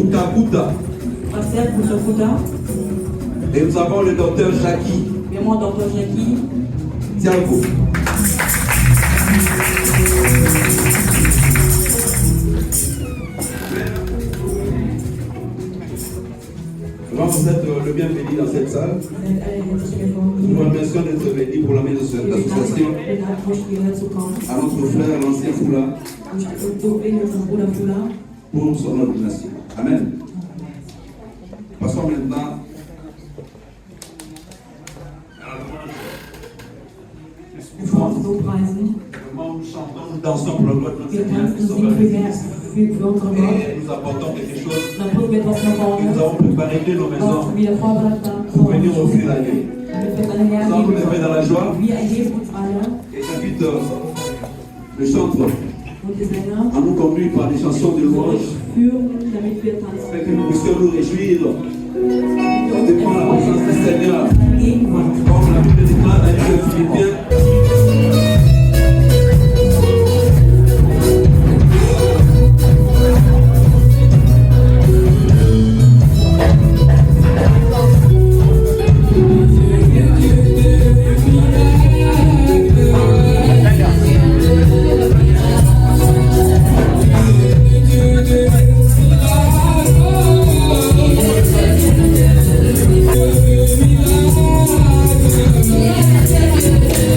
Kuta Kuta. Pasteur Kuta. Et nous avons le docteur Jackie. Et moi, docteur Jackie. Tiago. Alors, vous êtes le bienvenu dans cette salle. Nous vous remercions d'être venus pour la mise de cette association à notre frère, l'ancien Foula, pour son ordination. Amen. Passons maintenant à la louange. Nous chantons, nous dansons pour le gloire de notre Seigneur et Sauveur Jésus-Christ. Et nous apportons quelque chose. Nous avons préparé de nos maisons pour venir offrir la nuit. Nous allons nous lever dans la joie. Et j'invite le chanteur à nous conduire par des chansons de louange, afin que nous puissions nous réjouir devant la présence du Seigneur. Comme la Bible déclare dans le livre de Philippiens. Yeah.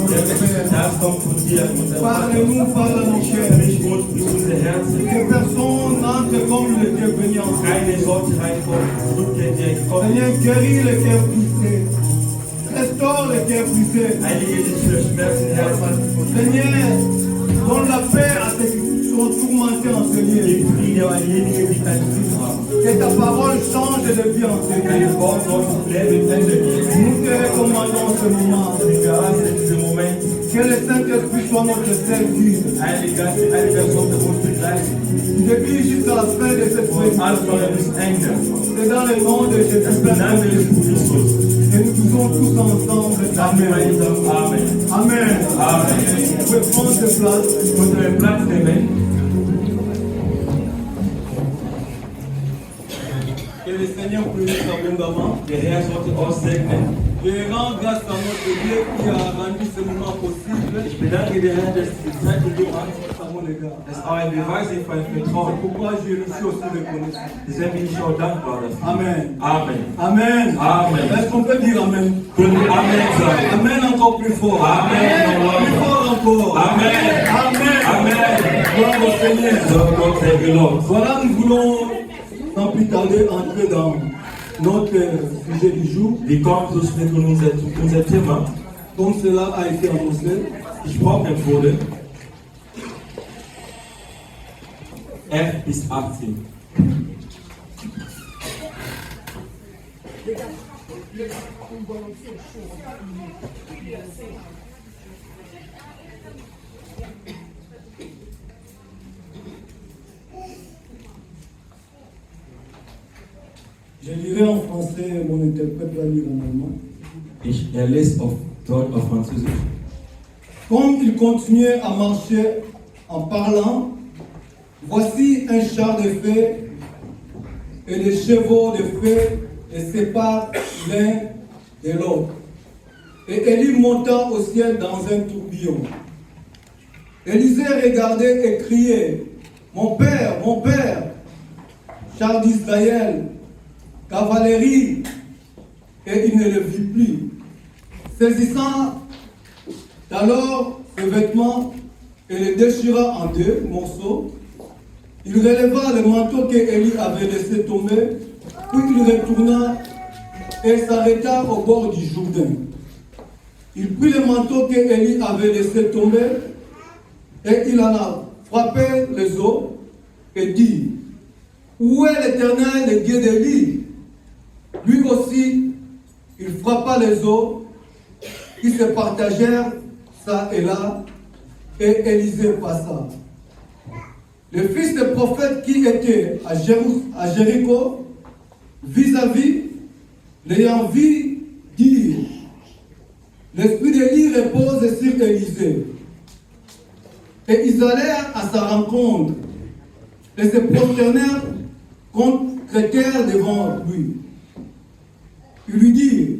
Der Herz kommt von dir. Parle-nous, parle à nos cœurs. Sprich uns durch unsere Herzen. Que personne n'entre comme il était venu en Keine Worte reinkommen, zurückkehren, die kommen. Seigneur, guéris les cœurs brisés. Restaure les cœurs brisés. Heilige dich für Schmerzen, Herzen. Seigneur, donne la paix à ceux qui sont tourmentés en ce lieu. Gib Friede an diejenigen, die keinen Frieden haben. Que ta parole change de vie en ce lieu. Dein Wort soll das Leben ändern. Nous te recommandons ce moment. Wir gehören in diesem Moment. Que le Saint-Esprit soit notre seul guide. Heiliger sollte uns begleiten. Depuis jusqu'à la fin de cette Von vie. Anfang bis Ende. C'est dans le nom de Jésus Im Namen des Christus. que nous faisons tous ensemble. Amen. Amen. Amen. Amen. Vous pouvez prendre place. Unsere Platz nehmen. Que le Seigneur bénisse abondamment. Der Herr sollte uns segnen. Je rends grâce à notre Dieu qui a rendu ce moment possible. Ich bedanke den Herrn, dass die Zeit gegeben hat. À mon égard. Das ist auch ein Beweis für ein Vertrauen. Pourquoi je le suis aussi reconnaissant. Deshalb bin ich auch dankbar dafür. Amen. Amen. Amen. Amen. Est-ce qu'on peut dire Amen? Können wir Amen sagen? Amen encore plus fort. Amen. Plus fort encore. Amen. Amen. Amen. Gloire au Seigneur. So Gott sei gelobt. Voilà, nous voulons sans plus tarder entrer dans notre sujet du jour. Wir kommen so schnell zu unser Thema. Comme cela a été annoncé, Gesprochen wurde. bis 18. je lirai en français, mon interprète va lire en allemand. Ich lese auf Deutsch, auf Französisch. Comme il continuait à marcher en parlant, voici un char de feu et des chevaux de feu les séparent l'un de l'autre. Et Élie monta au ciel dans un tourbillon. Élisée regardait et criait, mon père, char d'Israël, cavalerie, et il ne le vit plus. Saisissant alors ses vêtements et les déchira en deux morceaux, il releva le manteau que Élie avait laissé tomber, puis il retourna et s'arrêta au bord du Jourdain. Il prit le manteau que Élie avait laissé tomber et il en a frappé les eaux et dit, où est l'Éternel, le Dieu d'Élie? Lui aussi, il frappa les eaux qui se partagèrent ça et là, et Élisée passa. Le fils du prophète qui était à Jéricho, vis-à-vis, l'ayant vu, dire, l'esprit d'Élie repose sur Élisée. Et ils allèrent à sa rencontre, et se prosternèrent contre terre devant lui. Il lui dit,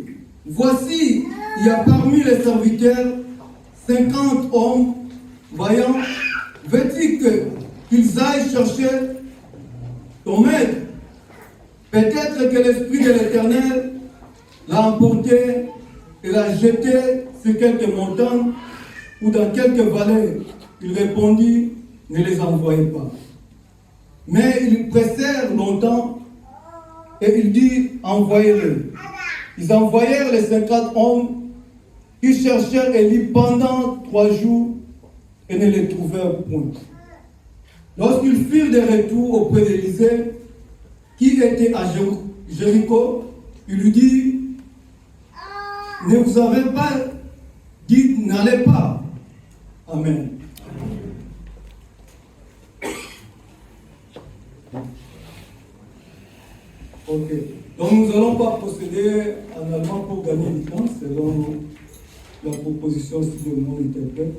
voici, il y a parmi les serviteurs 50 hommes vaillants, vêtus qu'ils aillent chercher ton maître. Peut-être que l'Esprit de l'Éternel l'a emporté et l'a jeté sur quelques montagnes ou dans quelques vallées. Il répondit, ne les envoyez pas. Mais ils pressèrent longtemps et il dit, envoyez-les. Ils envoyèrent les 50 hommes qui cherchèrent Élie pendant 3 jours et ne les trouvèrent point. Lorsqu'ils firent des retours auprès d'Élisée, qui était à Jéricho, il lui dit, ne vous avez pas dit, n'allez pas. Amen. Ok. Donc nous n'allons pas procéder en allemand pour gagner du temps, selon la proposition de mon interprète.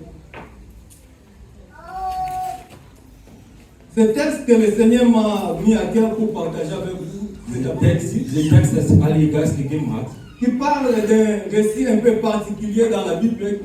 Ce texte que le Seigneur m'a mis à cœur pour partager avec vous, c'est un texte Das Heilige Geist gegeben hat, qui parle d'un récit un peu particulier dans la Bible.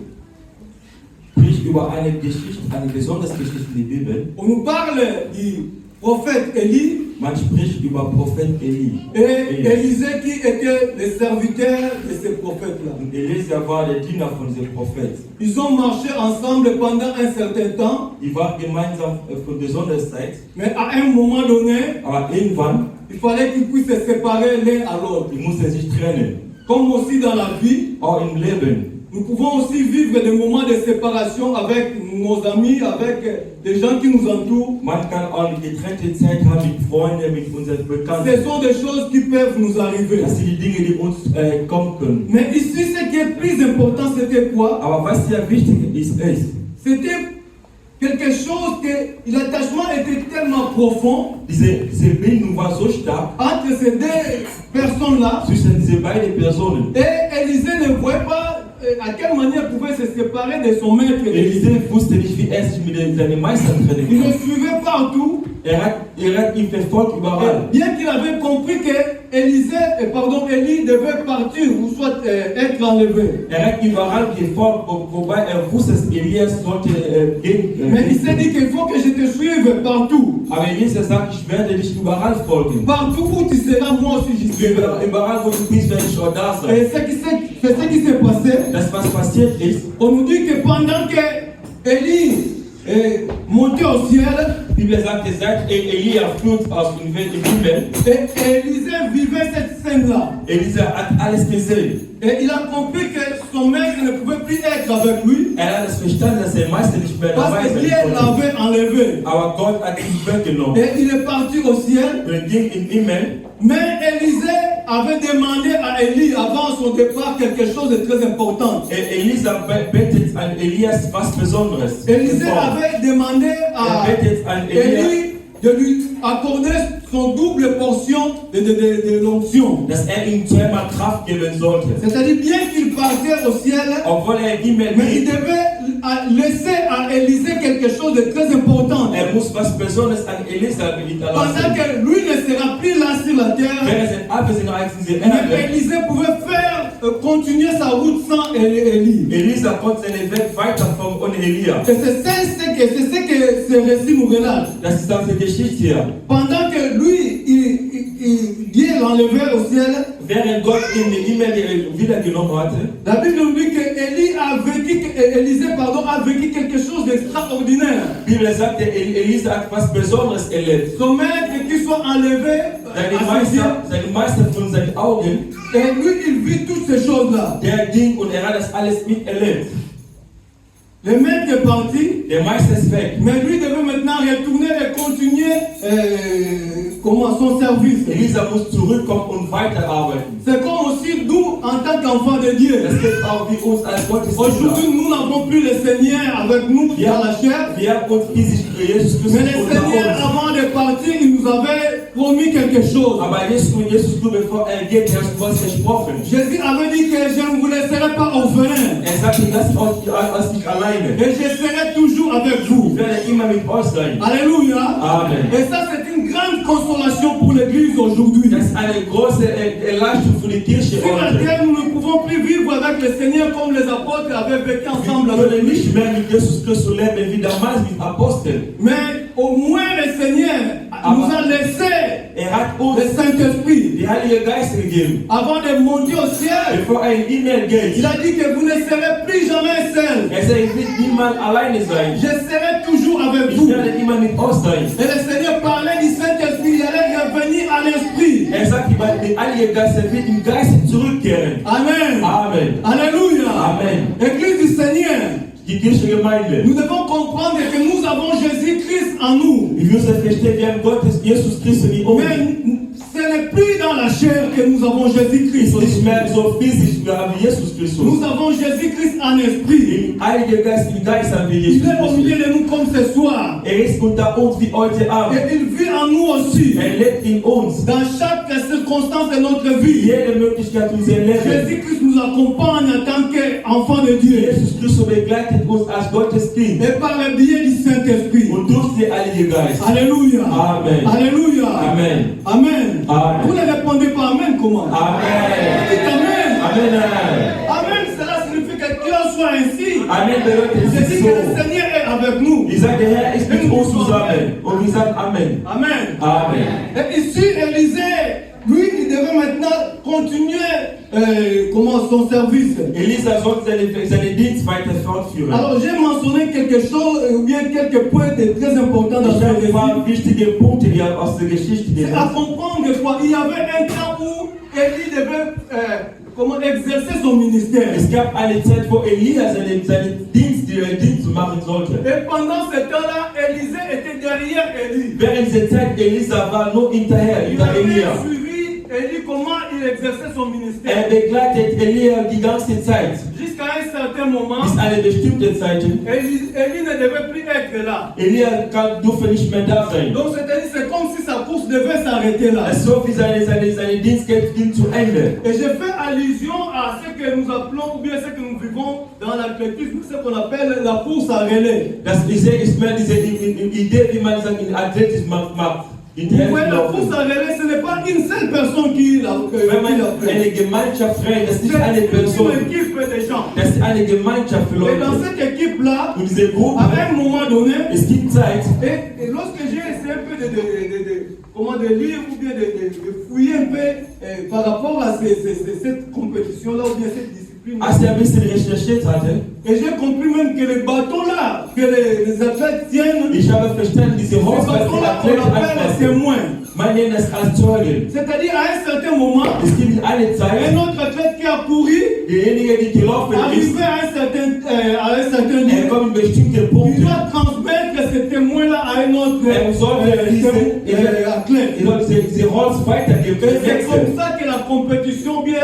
spricht über eine Geschichte, eine besondere Geschichte in der Bibel. On nous parle du prophète Élie Man spricht über Prophet Eli. et Élisée qui était le serviteur de ces prophètes-là. Und Elisa war der Diener von diesem Prophet. Ils ont marché ensemble pendant un certain temps, Die waren gemeinsam von besonderer Zeit, mais à un moment donné, aber irgendwann il fallait qu'ils puissent se séparer l'un à l'autre. die mussten sich trennen. Comme aussi dans la vie, Auch im Leben. nous pouvons aussi vivre des moments de séparation avec nos amis, avec des gens qui nous entourent. Man kann auch eine getrennte Zeit haben mit Freunden, mit unseren Bekannten. Ce sont des choses qui peuvent nous arriver. Das sind die Dinge, die uns kommen können. Mais ici, ce qui est plus important, c'était quoi? Aber was sehr wichtig ist, C'était quelque chose que l'attachement était tellement profond diese Bindung war so stark entre ces deux personnes-là. zwischen diese beiden Personen. Et Élisée ne voyait pas à quelle manière il pouvait se séparer de son maître. Elise wusste nicht, wie er sich mit seinem Meister trennen Il le kann. suivait partout. Er hat ihn verfolgt überall. Et bien qu'il avait compris que Élie devait partir ou soit être enlevé. Er hat überall gefolgt, wobei er wusste, dass Elias sollte gehen. Mais il s'est dit qu'il faut que je te suive partout. Aber Elisa sagt, ich werde dich überall folgen. Partout où tu seras, moi aussi j'y serai. Überall, wo du bist, werde ich auch da sein. Et c'est ce qui s'est passé. Das, was passiert ist, On nous dit que pendant que Élie est monté au ciel, die Bibel sagt, seit Elia flog aus dem Himmel, et Élisée vivait cette scène-là. Elisa hat alles gesehen. Et il a compris que son maître ne pouvait plus être avec lui Er hat es verstanden, dass der Meister nicht mehr parce dabei que sein Dieu konnte. l'avait enlevé. Aber Gott hat ihn weggenommen. Et il est parti au ciel. Er ging im Himmel. Mais Élisée avait demandé à Élie avant son départ quelque chose de très important. Elisa betet an Elias was Besonderes. Élisée avait demandé à betet an Elias, Élie de lui accorder son double portion de l'onction. dass ihm zweimal Kraft geben sollte. C'est-à-dire bien qu'il partait au ciel, Obwohl im Himmel mais il ging, devait laisser à Élisée quelque chose de très important. muss was Besonderes an Elisa Pendant hinterlassen. que lui ne sera plus là sur la Wenn terre, er sein Abwesenheit in diese mais Erde, Élisée pouvait faire continuer sa route sans Élie. Elisa konnte seinen Weg weiterfahren ohne Elia. Et c'est ce que ce récit nous relate. Das ist diese Geschichte hier. Pendant que lui, Dieu l'enlevait au ciel, Während Gott ihn in den Himmel wiedergenommen hatte, la Bible nous dit que Élisée a vécu quelque chose d'extraordinaire. die Bibel sagte, Elisa hat was Besonderes erlebt. Son maître qui soit enlevé à ses yeux, Sein Meister von seinen Augen, et lui il vit toutes ces choses-là. der ging und er hat das alles miterlebt. Le maître est parti, Der Meister ist weg. mais lui devait maintenant retourner et continuer son service. Elisa muss zurückkommen und weiterarbeiten. C'est comme aussi nous en tant qu'enfants de Dieu. Das gilt auch wie uns als Aujourd'hui, Gottesdienstler. nous n'avons plus le Seigneur avec nous dans la chair. Wir haben uns Jesus Christus Mais le unter Seigneur, uns. avant de partir, il nous avait promis quelque chose. Aber Jesus, bevor er geht, er hat was versprochen. Jésus avait dit que je ne vous laisserai pas orphelin. Er sagte, lasst euch nicht alleine. Et je serai toujours avec vous. Ich werde immer mit euch sein. Alléluia. Amen. Et ça, c'est une grande consolation pour l'Église aujourd'hui. Das ist eine große Erleichterung für die Kirche Sur la heute. terre, nous ne pouvons plus vivre avec le Seigneur comme les apôtres avaient vécu ensemble Wir avec können lui. nicht mehr mit Jesus Christus leben wie damals mit Aposteln. Mais au moins le Seigneur nous a laissé Er hat uns le Saint-Esprit. die Heilige Geist gegeben. Avant de monter au ciel, Bevor er in den Himmel geht. il a dit que vous ne serez plus jamais seul. Er sagt, ich will niemand alleine sein. Je serai toujours avec Ich vous. werde immer mit euch sein. Et le Seigneur parlait du Saint-Esprit, il allait revenir à l'Esprit. Er sagt, der Heilige Geist wird im Geist zurückkehren. Amen. Amen. Alléluia. Amen. Église du Seigneur, Die Kirchengemeinde. nous devons comprendre que nous avons Jésus-Christ en nous. Wir müssen verstehen, wir haben Gottes Jesus Christus in uns. Mais ce n'est plus dans la chair que nous avons Jésus-Christ. Ist nicht mehr so physisch, wir haben Jesus Christus. Nous avons Jésus-Christ en esprit. Im Heiligen Geist, im Geist haben wir Il Jesus est au Christus. milieu de nous comme ce soir. Er ist unter uns wie heute Abend. Et il vit en nous aussi. Er lebt in uns. Dans chaque circonstance de notre vie. Jede Möglichkeit unser Leben. Jésus-Christ nous accompagne en tant qu'enfant de Dieu. Jesus Christus begleitet uns als Gottes Kind. Et par le biais du Saint-Esprit. Und durch den Heiligen Geist. Alléluia. Amen. Alléluia. Amen. Amen. Amen. Vous ne répondez pas Amen comment? Amen. Dites Amen. Amen. Amen, cela signifie que Dieu soit ainsi. Amen bedeutet, Je es ist dis que le so. Seigneur est avec nous. Ich sage, der Herr ist mit uns zusammen. Und wir sagen Amen. Amen. Amen. Et ici, Élisée, lui, il devait maintenant continuer son service. Elisa sollte seinen Dienst weiter fortführen. Alors, j'ai mentionné quelque chose, ou bien quelques points très importants dans Ich ce habe ein paar récit. wichtige Punkte hier aus der Geschichte C'est à genannt. comprendre quoi. Il y avait un temps où Élie devait exercer son ministère. Es gab eine Zeit, wo Elia seinen Dienst machen sollte. Et pendant ce temps-là, Élisée était derrière Élie. Während dieser Zeit, Elisa war nur hinter Il Elia. avait suivi Élie comment il exerçait son ministère. Begleitet Elia die ganze Zeit. Jusqu'à un certain moment, Bis eine bestimmte Zeit. Élie ne devait plus être là. Elia durfte nicht mehr da sein. Donc c'est comme si sa course devait s'arrêter là. So wie seine Dienst ging zu Ende. Et je fais allusion à ce que nous appelons, ou bien ce que nous vivons dans l'athlétisme, ce qu'on appelle la course à relais. Das ist mehr diese Idee, wie man sagt, in Athletismus macht. Vous voyez, la course à relais, ce n'est pas une seule personne qui l'a Wenn man fait. eine Gemeinschaft rennt, das ist nicht eine C'est Person, une équipe des gens. das ist eine Gemeinschaft für Et dans Leute. cette équipe-là, Und diese Gruppe, à un moment donné, es gibt Zeit, et lorsque j'ai essayé un peu de lire ou bien de fouiller un peu par rapport à cette compétition-là ou bien cette discipline, als er ein bisschen recherchiert hatte, et j'ai compris même que les bâtons-là que les athlètes tiennent, ich habe verstanden, diese ces Hochzeit, die bâtons-là, on Athleten appelle les anfassen, témoins. man nennt das als Zeugen. C'est-à-dire à un certain moment, Es gibt eine Zeit, un autre athlète qui a couru, derjenige, die gelaufen ist, arrivé à un certain lieu, kommt bestimmte il Punkte. doit transmettre ce témoin-là à un autre athlète. Il doit diese Holz weitergeben. Et c'est comme ça que la compétition, bien,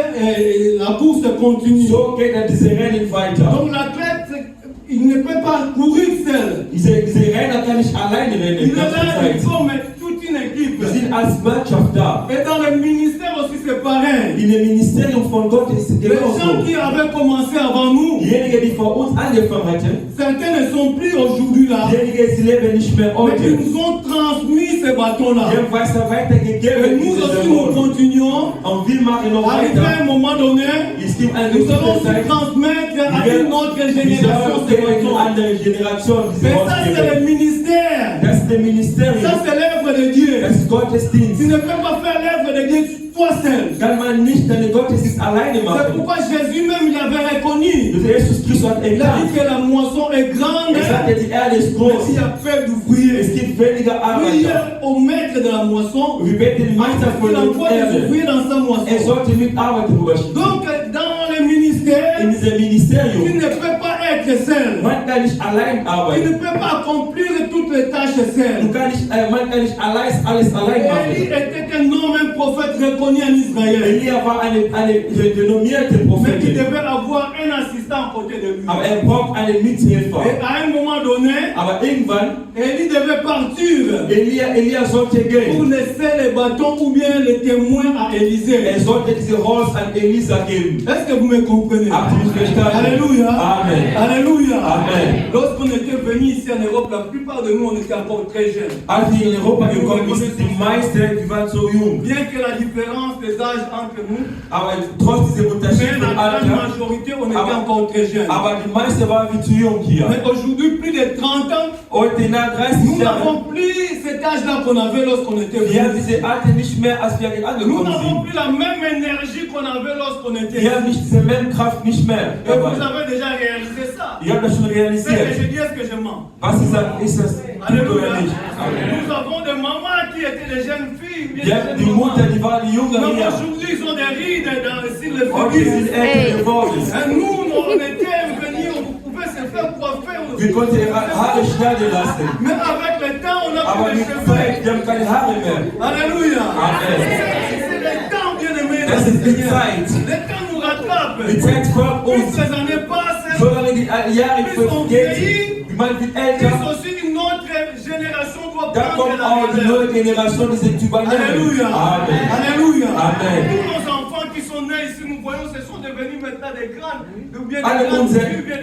la course continue. So geht diese Rennen weiter. Donc l'athlète, il ne peut pas courir seul. Diese Renner kann nicht alleine rennen. Il Die ganze il Zeit. forme toute une équipe. Wir sind als Mannschaft da. Et dans le ministère aussi, c'est pareil. In dem Ministerium von Gott ist es Les gens genauso. qui avaient commencé avant nous, Diejenigen, die vor uns angefangen hatten, certains ne sont plus aujourd'hui là. diejenigen, sie leben nicht mehr Mais heute. ils nous ont transmis ces bâtons-là. Die haben weiter Et weitergegeben. nous diese aussi, nous Symbole. continuons. Und wir machen noch Arrivé à weiter. un moment donné, Es gibt eine nous allons bestimmte Zeit, aussi transmettre à wir une autre wir génération sollen ces eine bâtons. andere Generation diese Mais Holz ça, c'est geben. le ministère. Das ist der Ça, Ministerium. c'est l'œuvre de Dieu. Das ist Tu Gottesdienst. ne peux pas faire l'œuvre de Dieu toi seul. Kann man nicht deine Gottesdienst alleine C'est machen. pourquoi Jésus même, il avait reconnu. Jesus Christus hat Il a erkannt. dit que la moisson est grande, Er sagte, die Erde ist mais groß. il y a peu d'ouvriers. Es gibt weniger Arbeiter. Priez au maître de la moisson. Wir beten den Meister von Il der envoie des Erde. ouvriers dans sa Er moisson. sollte mitarbeiten überschieben. Donc, dans le ministère, In diesem tu Ministerium. ne peux pas être seul. Man kann nicht allein Tu ne arbeiten. peux pas accomplir toutes les tâches seul. Man kann nicht alles allein Élie machen. était un homme, un prophète reconnu en Israël. Elia war eine renommierte Mais il Prophetin. devait avoir un assistant à côté de lui. Aber braucht einen Mithilfer. Et à un moment donné, Aber irgendwann, Élie devait partir Elia sollte pour gehen. laisser les bâtons ou bien les témoins à Élisée. Sollte diese Holz an Elisa geben. Est-ce que vous me comprenez? Habt ihr mich verstanden? Alléluia. Amen. Alléluia. Amen. Lorsqu'on était venu ici en Europe, la plupart de nous, on était encore très jeunes. Als wir in Europa gekommen sind, die meisten, die waren so jung. Bien que la différence des âges entre nous, Aber trotz diesem Unterschied mais la im grande Alter, majorité, on était encore très jeunes. aber die meisten waren wie zu jung hier. Mais aujourd'hui, plus de 30 ans, Heute nach 30 nous Jahren, n'avons plus cet âge-là qu'on avait lorsqu'on était wir haben venus. diese Alter nicht mehr, als wir Nous angekommen n'avons sind. plus la même énergie qu'on avait lorsqu'on était Wir haben nicht diese Kraft nicht mehr Et vous dabei. avez déjà réalisé ça. Ich habe das schon C'est que realisiert. je dis, est-ce que je mens? Was ist das gut Alléluia. oder nicht? Amen. Nous avons des mamans qui étaient des jeunes filles. Bien Ja, des die jeunes mamans. Mutter, die waren die Jungen Mais hier. aujourd'hui, ils ont des rides sur le Und die sind figure. älter geworden. Et nous, on était venus, on pouvait se faire coiffer. Wir konnten ihre Haare schneiden lassen. Mais avec le temps, on a Aber plus de mit cheveux. Zeit, die haben keine Haare mehr. Alléluia. Amen. C'est le temps, bien aimé. Das ist die Zeit. Le temps nous rattrape. Die Zeit folgt Plus uns. les années passent, Solange die Jahre vergehen, man wird plus älter, aussi une autre génération doit dann prendre kommt la auch die relève. neue Generation, die sind übernehmen. Alléluia. Amen. Alléluia. Amen. Tous nos enfants qui sont nés ici, nous voyons, ce sont devenus maintenant des grands, ou bien Alle des grands unsere- filles, ou bien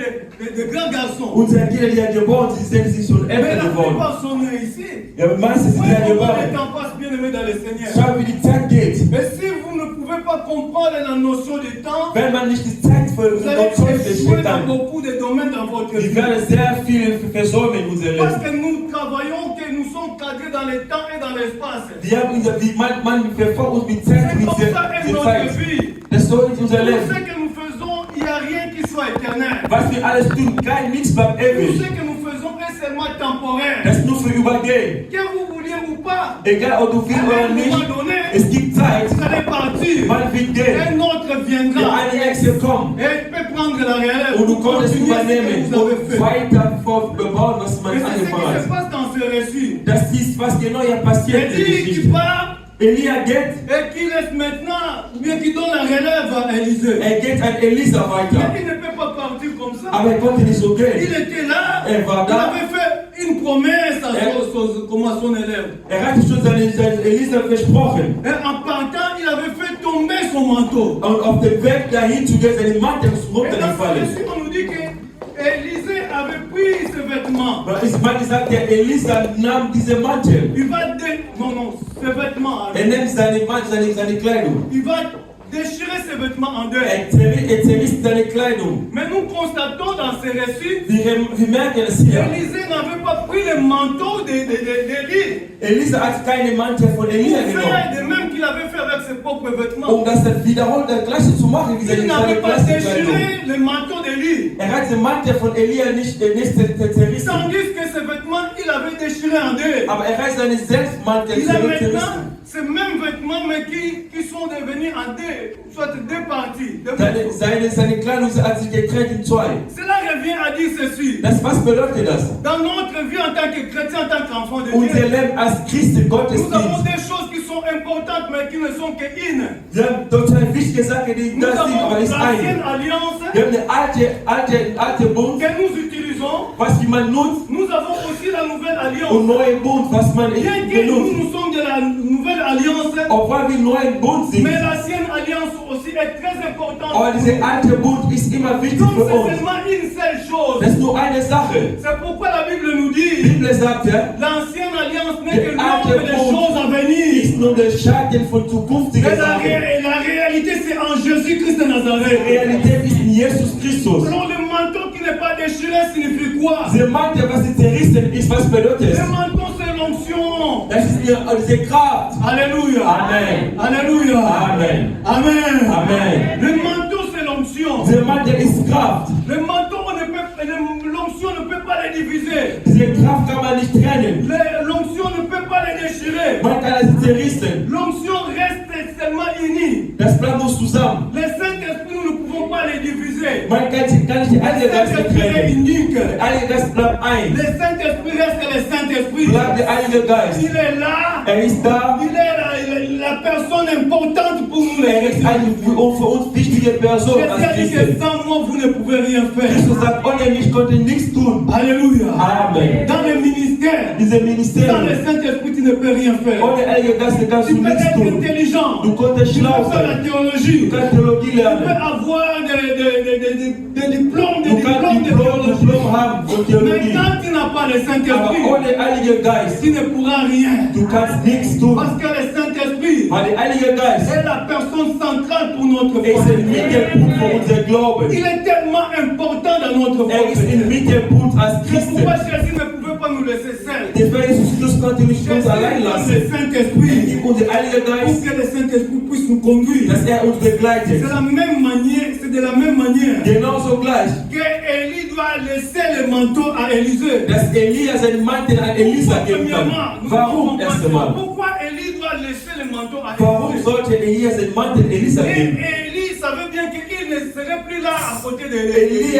des grands garçons. Unsere Kinder, die ja geboren sind, sind schon Mais älter la geworden. plupart sont nés ici. Ja, meistens sind ja Comment le geboren. temps passe, bien aimé dans le Seigneur. Schau, wie die Zeit geht. Mais si vous ne pouvez pas pas comprendre la notion du temps, Wenn man nicht die Zeit für vous allez Gott des échouer dans Schicksals, beaucoup de domaines dans votre wir vie. werden sehr viel versäumen in unserem Parce Leben. que nous travaillons, que nous sommes cadrés dans le temps et dans l'espace. Wir haben man verfolgt uns mit Zeit, C'est mit comme ça est der notre Zeit. vie. Das ist so in unser Tout Leben. ce que nous faisons, il n'y a rien qui soit éternel. Was wir alles tun, kein nichts bleibt Tout ce ewig. que nous faisons est seulement temporaire. Das ist nur für übergehen. Que vous vouliez ou pas, Egal ob du willst à oder un nicht, moment donné, es gibt Zeit. vous allez partir. Man wird gehen. Un autre Der viendra eine Nächste kommt. et peut prendre la relève Und du pour konntest continuer ce übernehmen que vous avez und fait. weiter fortbauen, was man Et c'est ce qui angefangen se hat. passe dans ce récit. Das ist, was genau hier passiert in der Élie qui Geschichte. part Elia geht, et qui laisse maintenant, ou bien qui donne la relève à Élisée. geht an Elisa Mais weiter. il ne peut pas partir comme ça. Aber er konnte nicht so Il gehen. était là, Er war il da. avait fait une promesse à son élève. Er hatte schon seine Elisa versprochen. Et en partant, il avait fait tomber son manteau. Und auf dem Weg dahin zu gehen, seine Mantel ist Et dans ce runtergefallen. récit, on nous dit que Élisée avait pris ses vêtements. Man sagt, der Elisa nahm diese Mantel. Il va ses vêtements. Er nimmt seine Kleidung. Il va déchirer ses vêtements en deux. Er zerriss seine Kleidung. Mais nous constatons dans ces récits, Wir merken es hier. Élisée n'avait pas pris le manteau d'Élie. Elisa hat keine Mantel von Elia Pour genommen. faire de même qu'il avait fait avec ses propres vêtements. Das wiederholt das Gleiche zu machen wie Il seine n'avait pas Kleidung. déchiré le manteau d'Élie. Hat den Mantel von Elia nicht zerrissen. Tandis que ses vêtements, il avait déchiré en deux. Aber hat seine Selbstmantel Il a zerrissen. maintenant ces mêmes vêtements, mais qui sont devenus en deux, soit deux parties. Deux morceaux. Seine Kleidung hat sich getrennt in zwei. Cela revient à dire ceci. Was bedeutet das? Dans notre vie en tant que chrétien, en tant qu'enfant de Unser Dieu, Leben als Christen, nous avons Gottesdienst. des choses qui sont importantes, mais qui ne sont qu'une. Wir haben total wichtige Sachen, die Nous das sind, avons aber ist l'ancienne eine. alliance Wir haben den alten Bund, que nous utilisons. was man nutzt, Nous avons aussi la nouvelle und alliance. neuen Bund, was man Bien que nous, benutzt. nous sommes de la nouvelle alliance, Obwohl wir neuen Bund sind, mais l'ancienne alliance aussi est très importante. aber dieser alte Bund ist immer wichtig Donc für c'est uns. seulement une seule chose. Das ist nur eine Sache. C'est pourquoi la Bible nous Die dit Bibel sagt, ja, l'ancienne alliance n'est que der alte l'ombre des choses à Bund venir. ist nur der Schatten von Et zukünftigen Sachen. la réalité, c'est en Jésus-Christ de Die Nazareth. Realität ist in Jesus Christus. Alors, le manteau qui n'est pas déchiré signifie quoi? Der Mantel, was zerrissen ist, was bedeutet es? Le manteau, c'est l'onction. Das ist diese Kraft. Alléluia. Amen. Alléluia. Amen. Amen. Amen. Le manteau, c'est l'onction. Der Mantel ist Kraft. Le manteau, l'onction ne peut pas les diviser. Diese Kraft kann man nicht trennen. L'onction ne peut pas les déchirer. Man kann es zerrissen. L'onction reste seulement unie. Das bleibt uns zusammen. Le Saint-Esprit, nous ne pouvons pas les diviser. Man kann nicht die Le Heilige Geist Saint-Esprit est trennen. unique. Der Heilige Geist bleibt ein. Le Saint-Esprit reste le Saint-Esprit. Bleibt der Heilige Geist. Il est là. Er ist da. Il est la personne importante pour nous les Er ist chrétiens. eine für uns wichtige Person als Jésus a dit que Christen. sans moi, vous ne pouvez rien faire. Christus sagt, ohne mich konnte nichts tun. Alléluia. Amen. Dans le ministère, Diese sans le Ministerium, Saint-Esprit, tu ne peux rien faire. ohne Heilige Geist kannst Tu du peux nichts être tun. intelligent. Du konntest Tu schlau peux faire la sein. théologie. Du kannst Theologie Tu peux lernen. avoir des diplômes, Du kannst de théologie. Diplom haben von Mais Theologie. quand tu n'as pas le Aber Saint-Esprit, ohne Heilige Geist, tu ne pourras rien. du kannst nichts tun. Parce que le Saint-Esprit Weil der Heilige Geist est la personne centrale pour notre ist foi. im Mittelpunkt für unser Glauben. Il est tellement important dans notre Er ist foi. im Mittelpunkt als C'est Christen. pourquoi Jésus ne pouvait pas nous laisser seuls. Deswegen Jesus Christus konnte nicht uns Jésus allein donne lassen. le Saint-Esprit Gib uns den Heiligen pour Geist, que le Saint-Esprit puisse nous conduire. dass er uns begleitet. C'est la même manière, c'est de la même manière Genauso gleich, que Élie doit laisser le manteau à Élisée. dass Elia seinen Mantel an Elisa geben kann. Premièrement, nous Warum devons erst penser, einmal? pourquoi Élie doit laisser le manteau à Warum Élisée? sollte Elia seinen Mantel Elisa Et geben? Élie savait bien qu'il ne serait plus là à côté d'Élisée.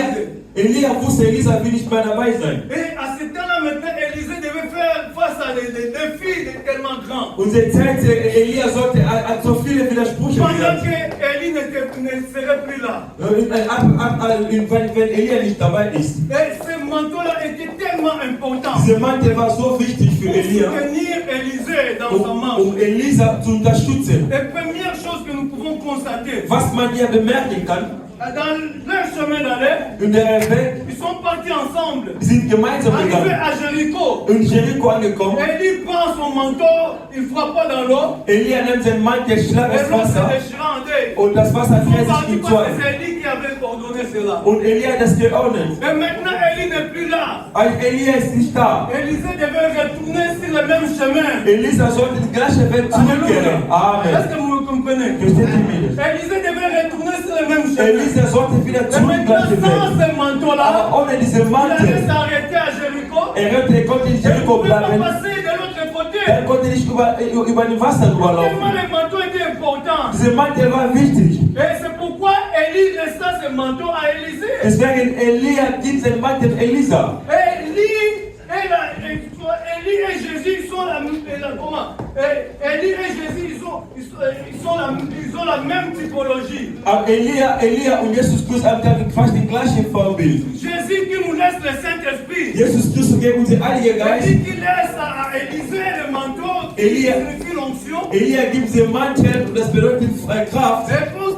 Elia wusste, Elisa will nicht mehr dabei sein. Et à ce temps-là, maintenant, Élisée devait faire face à des défis tellement grands. Unsere Zeit, Elia sollte an so viele Widersprüche Pendant widerstehen. que Élie ne serait plus là. Wenn Elia nicht dabei ist. Et ce manteau-là était tellement important Dieser Mantel war so wichtig für pour Elia, soutenir Élisée. protéger dans sa marche. Elisa zu unterstützen. Et première chose que nous pouvons constater, Was man hier bemerken kann, dans leur chemin d'aller, in der Weg, ils sont partis ensemble. sie sind gemeinsam Arrivé gegangen. à Jéricho, In Jericho angekommen. Élie prend son manteau, il frappe pas dans l'eau, Elia nimmt seinen Mantel, schlägt et das l'eau se Wasser déchira en deux. und das Wasser Ils sont dreht sich partis in parce que zwei. c'est Élie qui avait coordonné cela. Und Elia hat das geordnet. Et maintenant, Élie n'est plus là. Als Elia ist nicht da. Élisée devait retourner sur le même chemin. Elisa sollte den gleichen Weg zurückkehren. Est-ce Amen. que vous me comprenez? Versteht ihr mich? Élisée devait retourner sur le même chemin. Elisa sollte wieder Et zurück den maintenant, gleichen sans Weg. ce manteau-là, Aber ohne diesen il allait Mantel, s'arrêter à Jéricho. konnte in Et il ne Jericho pouvait pas bleiben. passer de l'autre côté. Konnte nicht über den Wasser Tellement rüberlaufen. le manteau était important. Dieser Mantel war wichtig. Et c'est pourquoi Élie laissa ce manteau à Élisée. Deswegen Elia gibt seinen Mantel Elisa. Élie et Jésus ils sont Élie et Jésus ils ont la même typologie. Aber Elia und Jesus Christus haben fast die gleiche Vorbild. Jésus qui nous laisse le Saint-Esprit. Jesus Christus gibt uns den Heiligen Geist. Élie qui laisse à Élisée le manteau qui signifie l'onction. Elia gibt den Mantel und das bedeutet Kraft.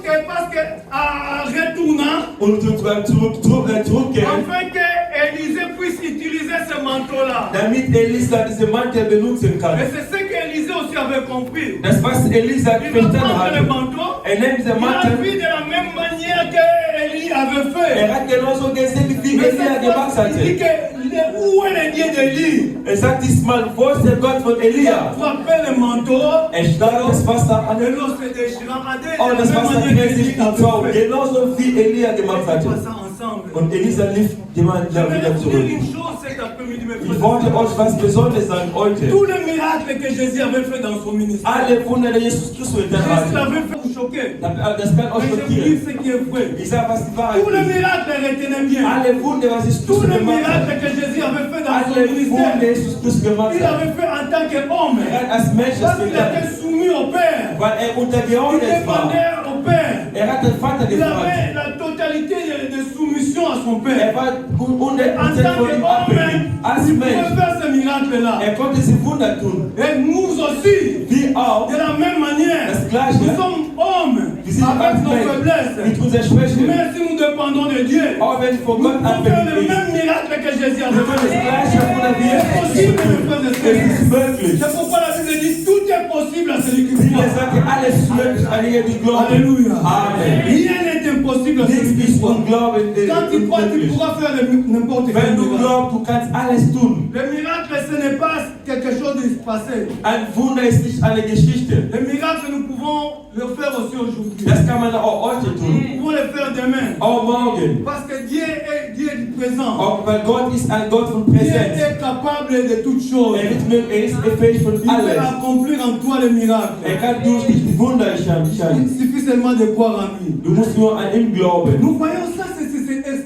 Et parce que en retournant, Und zurückkehren, afin que Élisée puisse utiliser ce manteau-là. damit Elisa diesen Mantel benutzen kann. Et c'est ce qu'Élisée aussi avait compris. Das, was Elisa Il va verstanden prendre le hat. manteau. Nimmt den Il a Mantel. vu de la même manière que Élie avait fait. Hat genauso gesehen, wie Mais Elia cette gemacht fois, il dit hatte. que où est le Dieu d'Élie? Sagt diesmal, wo ist der Gott von Il a Elia? frappé le manteau. Schlagt das Wasser an. Et l'eau se déchira en deux. Oh, De das la même Wasser manière dreht sich qu'Élie in zwei. avait fait. Genauso wie Elia gemacht On hatte. fait ça ensemble. Und Elisa lief jemand Je vais wieder vous zurück. dire une chose cet après-midi, mes Ich frères. wollte euch was Besonderes sagen heute. Tous les miracles que Jésus avait fait dans son ministère, Alle Wunder, die Jesus Christus getan Jésus hat, l'avait fait vous choquer. das kann euch Mais je vous dis schockieren. ce qui est vrai. Ich sage, was die Wahrheit Tous les ist. miracles, retenez bien. Alle Wunder, was Jesus Tous Christus les gemacht hat, miracles que Jésus avait fait dans son alle Wunder, ministère, die Jesus Christus gemacht il hat, avait fait en tant qu'homme. als Mensch das Parce qu'il getan, était soumis au Père. weil Il untergeordnet war. dépendait au Père. Hat den Vater Il gefragt. avait la totalité de soumission à son Père. War En 100% tant von ihm abhängig. qu'homme, Als il pouvait Mensch. faire ce miracle-là. Konnte diese Wunder tun. Et nous aussi, Wie auch, de la même manière, das Gleiche, nous sommes hommes wir sind avec als nos Mensch faiblesses. mit unserer Schwäche. Mais si nous dépendons de Dieu, Auch wenn wir von nous Gott pouvons faire le abhängig sind. même miracle que Jésus Wir avait können das fait. gleiche Wunder wie C'est Jesus possible, tun. mes frères et Es sœurs. ist möglich. C'est pourquoi la Bible dit tout est possible à celui qui Die Bibel croit. sagt, alles ist möglich an ihr, die glauben. Alléluia. Amen. Rien n'est impossible à Nichts celui qui ist croit. Unglauben Quand tu crois, tu unmöglich. pourras faire n'importe quel Wenn du miracle. glaubst, du kannst alles tun. Le miracle, ce n'est pas quelque chose de passé. Ein Wunder ist nicht eine Geschichte. Le miracle, nous pouvons le faire aussi aujourd'hui. Das kann man auch heute tun. Nous pouvons le faire demain. Auch morgen. Parce que Dieu est du présent. Auch weil Gott ist ein Gott von Dieu Präsenz. est capable de toutes choses. Ist fähig von Il peut alles. accomplir en toi le miracle. Kann durch dich die Wunder Il schaffen. suffit seulement de croire en lui. Du musst nur an ihm glauben. Nous voyons ça, c'est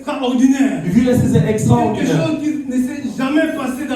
extraordinaire. Wie viel das ist Quelque extraordinaire. chose qui ne s'est jamais passé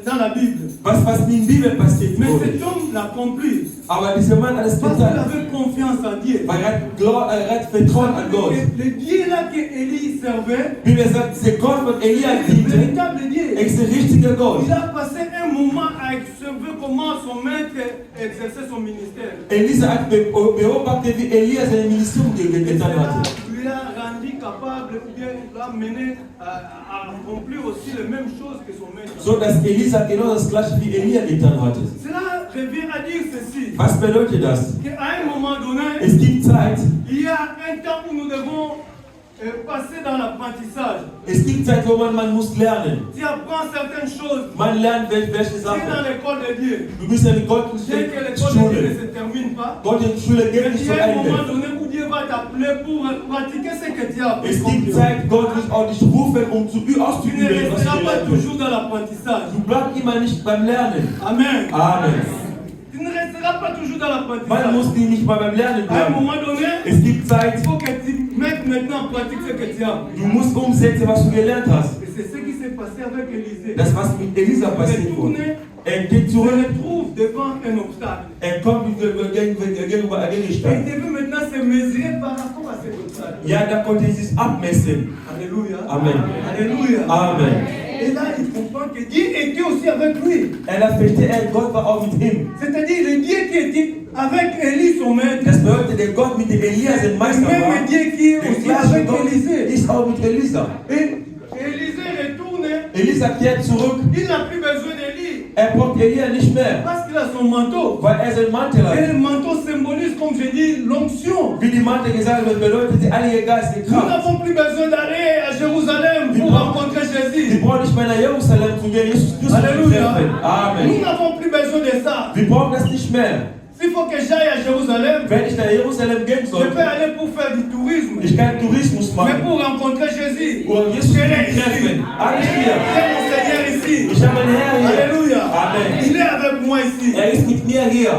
dans la Bible. Was in der Bibel passiert Mais wurde. cet homme l'a compris. Aber dieser Mann hat es Parce qu'il getan. avait confiance en Dieu. Weil hat Vertrauen an Gott. Le Dieu là que Élie servait, Die Bibel sagt, dieser Gott von Elia c'est le diente, véritable Dieu. ist der richtige Gott. Il a passé un moment à observer comment son maître exerçait son ministère. Elisa hat beobachtet, wie Elia sein Ministerium getan Cela hatte. lui a rendu capable, ou bien l'a mené à accomplir aussi les mêmes choses que son maître. So dass Elisa genau das gleiche wie Elia getan hatte. Cela revient à dire ceci, Was bedeutet das? qu'à un moment donné, Es gibt Zeit, il y a un temps où nous devons passer dans l'apprentissage. es gibt Zeit, wo man muss lernen. Tu apprends certaines choses. Man lernt welche Tu es dans Sachen. l'école de Dieu. Du bist in der Dès que l'école de Dieu Gottesschule. ne se termine pas, Gottesschule geht nicht il y zu a un moment Ende. donné où Dieu va t'appeler pour pratiquer ce que tu as appris. Es gibt Zeit, Gott wird auch dich rufen, um Tu ne auszuüben, was resteras du pas gelernt hast. toujours dans l'apprentissage. Du bleibst immer nicht beim Lernen. Amen. Amen. Tu ne resteras pas toujours dans Man l'apprentissage. muss nicht mal beim Lernen À un bleiben. moment donné, Es gibt Zeit, il faut que tu mettes maintenant en pratique ce que tu as appris. du musst umsetzen, was du gelernt hast. Et c'est ce qui s'est passé avec Élisée. Das, was mit Elisa passiert wurde. Geht Se zurück, retrouve devant un obstacle. kommt gegenüber Et il Gegenstand. devait maintenant se mesurer par rapport à cet obstacle. Ja, da konnte ich es abmessen. Alléluia. Amen. Alléluia. Amen. Et là, il comprend que Dieu était aussi avec lui. En er versteht, Gott war auch mit ihm. C'est-à-dire le Dieu qui était avec Élie, son maître. Das bedeutet, der Gott mit dem Elia, sein Le Meister war, même Dieu qui est der aussi gleiche avec Gott Élisée. ist auch mit Elisa. Et Élisée retourne. Elisa kehrt zurück. Il n'a plus besoin d'Élie. Braucht Elia nicht mehr, Parce qu'il a son manteau. weil sein Mantel Et hat. le manteau symbolise, comme je dis, l'onction. Wie die Mantel gesagt wird, bedeutet die Heilige Geist, die Nous Kraft. n'avons plus besoin d'aller à Jérusalem pour rencontrer Die Jésus. brauchen nicht mehr nach Jerusalem zu gehen, Jesus Christus zu Alléluia. treffen. Nous Amen. n'avons plus besoin de ça. Wir brauchen das nicht mehr. S'il faut que j'aille à Jérusalem, Wenn ich nach Jerusalem gehen je soll, peux aller pour faire du tourisme. ich kann Tourismus Mais machen. pour rencontrer Jésus, Oder Jesus je zu l'ai ici. treffen. Alles J'ai hier. mon Seigneur ici. Ich habe einen Herr hier. Alléluia. Amen. Il est avec moi ici. Ist mit mir hier.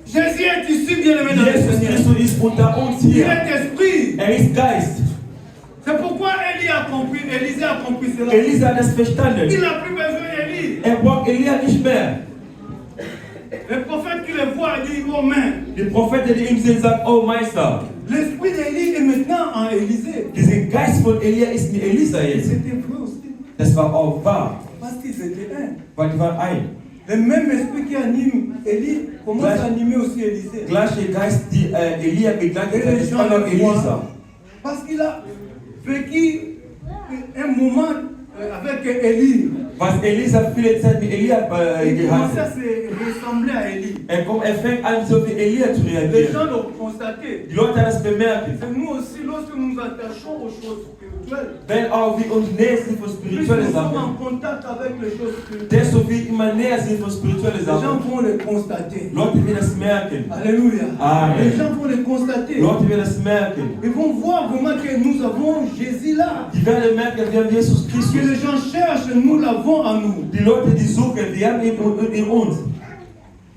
Jésus est ici, bien-aimé dans le Jesus Seigneur. Christus ist unter uns Il hier. est esprit. Ist Geist. C'est pourquoi Élie a compris, Élisée a compris cela. Elisa hat das verstanden. Il n'a plus besoin d'Élie. Braucht Elia nicht mehr. Le prophète qui le voit dit, oh main. Die Propheten, die ihm sehen, sagen, oh Meister. L'esprit d'Élie est maintenant en Élisée. Dieser Geist von Elia ist mit Elisa jetzt. C'était vrai aussi. Das war auch wahr, Parce qu'ils étaient un. weil die waren ein. Le même esprit qui anime Élie commence Gleich- à animer aussi Élisée. Gleiche Geist, die Elia begleitet Et hat, les ist gens auch noch le voient. Elisa. Parce qu'il a vécu un moment avec Élie. Was Elisa viele Zeit mit Elia Il commençait gehabt à hat. se ressembler à Élie. Fängt an, so wie Elia zu Les gens reagieren. l'ont constaté. Die Leute haben das bemerkt. C'est nous aussi, lorsque nous nous attachons aux choses spirituelles, Wenn auch wir uns näher sind von plus nous spirituellen sommes Sachen, en contact avec les choses spirituelles, desto wir immer näher sind von spirituellen les gens Sachen, vont le constater. Leute werden das merken. Alléluia. Amen. Les gens vont le constater. Leute werden das merken. Ils vont voir vraiment que nous avons Jésus là. Die werden merken, wir haben Jesus Que Christus. les gens cherchent, nous l'avons en nous. Die Leute, die suchen, die haben ihn in uns.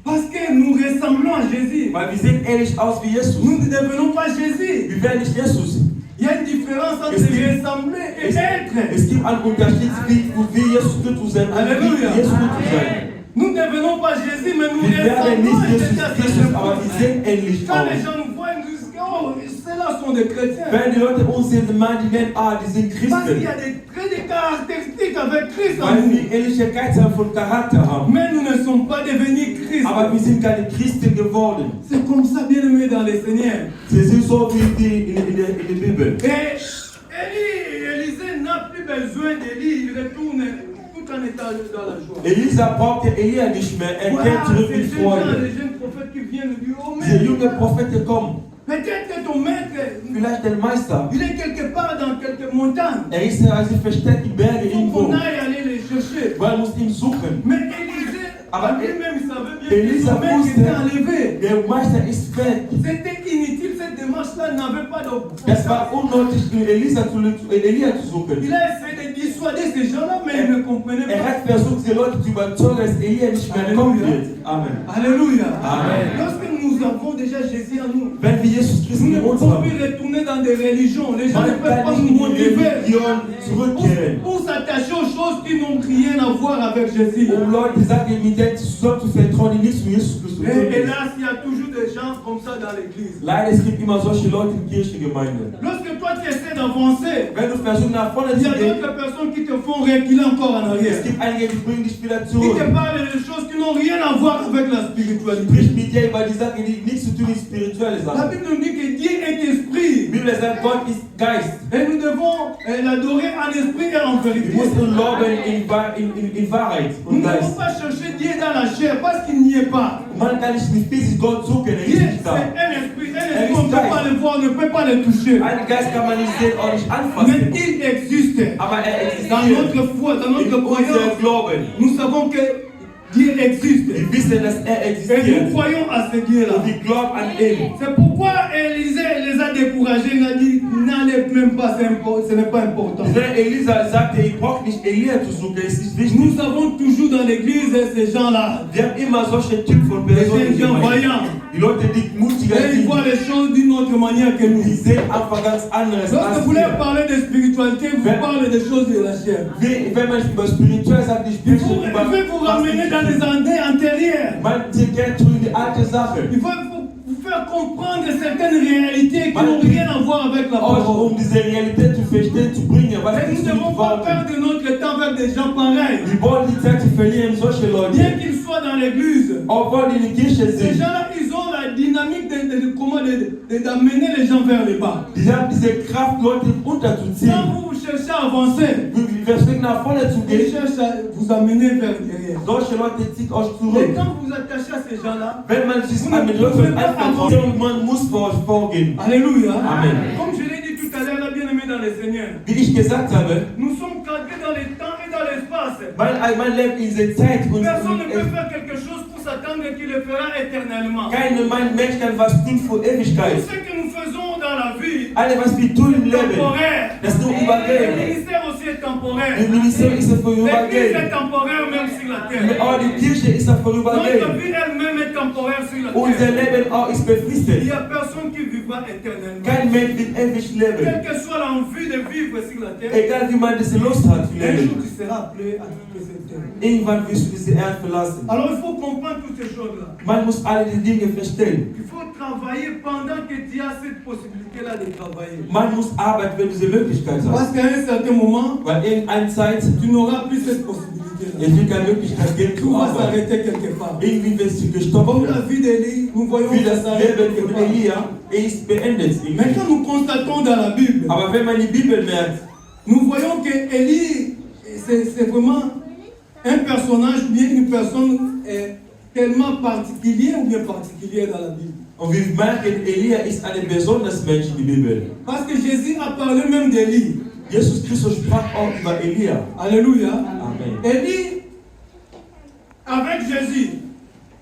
Parce que nous ressemblons à Jésus. Weil wir sehen ähnlich aus wie Jesus. Nous ne devenons pas Jésus. Wir werden nicht Jesus. Il y a une différence entre Es gibt- ressembler et être. Es gibt einen Unterschied, wie Jesus Christus sein und Halleluja. wie Jesus Christus sein. Nous ne devenons pas Jésus, mais nous Wir werden ressemblons nicht à Jesus Jésus. Christus, aber wir sehen ähnlich Quand les aus. gens nous voient, ils nous disent, oh, ceux-là sont des chrétiens. Wenn die Leute uns sehen, meinen die, die sind Parce qu'il y Christen. a des traits de caractéristiques avec Christ en Weil nous. wir ähnliche Geister von Charakter haben. Mais nous ne sommes pas devenus Christ. Aber wir sind keine Christen geworden. C'est comme ça, bien aimé dans le Seigneur. Sie sind so wie die in der Bibel. Et Élisée n'a plus besoin d'Élie. Il retourne tout en état dans la joie. Elisa brauchte Elia nicht mehr. Voilà, Kehrt zurück ces mit jeunes gens, Freude. les jeunes prophètes qui viennent lui dire, oh Dieser mais junge Prophet kommt. peut-être que ton maître, Vielleicht der Meister. il est quelque part dans quelques montagnes. Ist sich versteckt in Berge Il faut irgendwo. qu'on aille aller les chercher. Man muss ihn suchen. Mais Élisée, Aber lui-même, il savait bien que Elisa son maître wusste, était enlevé. der Meister ist weg. C'était inutile, cette démarche-là n'avait pas de Das war unnötig, Elia zu suchen. Il a essayé de dissuader ces gens-là, mais ils ne comprenaient pas. Hat versucht, die Leute zu überzeugen, dass Elia nicht mehr kommen wird. Amen. Alléluia. Amen. Lorsque nous avons déjà Jésus en nous, Wenn wir Jesus Christus nous ne in uns pouvons haben, plus retourner dans des religions. Les gens ne man peuvent pas kann nous nicht in die motiver Religion zurückkehren. pour s'attacher aux choses qui n'ont rien à voir avec Jésus. Leute sagen, mit denen zusammen zu vertrauen, die nichts mit Jesus Christus tun. Et hélas, il y a toujours des gens comme ça dans l'église. Leider, es gibt immer solche Leute in Kirchengemeinden. Lorsque toi tu essaies d'avancer, Wenn du versuchst, nach vorne il y zu a gehen, d'autres personnes qui te font reculer encore en arrière. es gibt einige, die bringen dich wieder Qui zurück. te parlent de choses qui n'ont rien à voir avec la spiritualité. Sprich mit dir über die Sachen, die nichts zu tun mit spirituellen La Sachen. Bible nous dit que Dieu est esprit. Die Bibel sagt, Gott ist Geist. Et nous devons l'adorer en esprit et en Wir vérité. müssen ihn loben in Wahrheit Nous und ne devons Geist. pas chercher Dieu dans la chair parce qu'il n'y est pas. Man kann nicht mit physisch Gott suchen, er Dieu, ist c'est nicht da. un esprit. Un esprit, on ne peut pas le voir, on ne peut pas le toucher. Einen Geist kann man nicht sehen und nicht Mais anfassen. il existe. Aber Dans existiert. notre foi, dans In notre croyance, unserem Glauben. nous savons que Dieu existe. Wir wissen, dass er Et nous existiert. croyons à ce Dieu-là. Und wir glauben an ihn. C'est pourquoi Élisée les a découragés. Il a dit, n'allez même pas, ce n'est pas important. Elisa sagte, ich brauche nicht Elia zu suchen, es ist wichtig. Nous avons toujours dans l'église ces gens-là, Wir haben immer solche Typen von des Personen. gens vaillants. Die Leute, die mutiger Et ils sind, voient les choses d'une autre manière que nous. die sehen einfach ganz anderes Lorsque als vous voulez wir. parler de spiritualité, vous parlez des choses de la chair. Wenn man über spirituell sagt, ich Il spreche faut, über il faut vous ramener dans les années antérieures. man geht in die alte Sache. Il faut vous faire comprendre certaines réalités qui n'ont rien à voir avec la parole. Um diese Realität zu verstehen, was Et nous nicht ne zu devons pas warten. perdre notre temps avec des gens pareils. Wir wollen die Zeit nicht verlieren, solche Bien Leute. qu'ils soient dans l'église, Obwohl die in der Kirche ces sind, gens-là, ils ont la dynamique d'amener les gens vers le bas. die haben diese Kraft, Leute Quand unterzuziehen. vous cherchez à avancer, Wir versuchen nach vorne zu ils gehen. cherchent à vous amener vers derrière. Solche Leute zieht euch Et zurück. quand vous vous attachez à ces gens-là, Wenn man sich an mit Leuten anvertraut, man muss vor euch vorgehen. Alléluia. Amen. Comme je l'ai dit tout à l'heure, là, bien-aimés dans le Seigneur, Wie ich gesagt habe, nous sommes cadrés dans le temps et dans l'espace. man lebt in dieser Zeit und Personne ne peut faire quelque chose pour s'attendre qu'il le fera éternellement. kein Mensch kann was tun für Tout Ewigkeit. ce que nous faisons dans la vie Alles, was wir tun im est Leben, temporaire. das ist nur Le übergeben. ministère aussi est temporaire. Das Ministerium ist L'église est vorübergehend. temporaire même sur la terre. Aber die Kirche ist Notre vorübergehend. vie elle-même est temporaire sur la Unser terre. Leben auch ist Il befristet. n'y a personne qui vivra éternellement. Kein Mensch wird ewig leben. Quelle que soit l'envie de vivre sur la terre, Egal wie man diese Lust hat zu un jour leben. tu seras appelé à quitter cette terre. Irgendwann wirst du diese Erde verlassen. Alors il faut comprendre toutes ces choses-là. Man muss alle die Dinge verstehen. Il faut travailler pendant que tu as cette possibilité-là de travailler. Man muss arbeiten, wenn du diese Möglichkeit hast. Parce qu'à un certain moment, Weil irgendeine Zeit, tu n'auras plus cette possibilité-là. es wird keine Möglichkeit geben Tout zu va arbeiten. s'arrêter quelque part. Irgendwie wirst du gestoppt Comme la werden. vie d'Élie, nous voyons Wie que das ça s'arrête Leben quelque von part. Elia ist beendet. Mais quand nous constatons dans la Bible, Aber wenn man die Bibel merkt, nous voyons que Élie, c'est vraiment un personnage, bien une personne tellement particulière ou bien particulière dans la Bible. und wir merken, Elia ist ein besonderes Mensch in der Bibel. Parce que Jésus a parlé même d'Élie. Jesus Christus sprach auch über Elia. Alléluia. Amen. Élie, avec Jésus,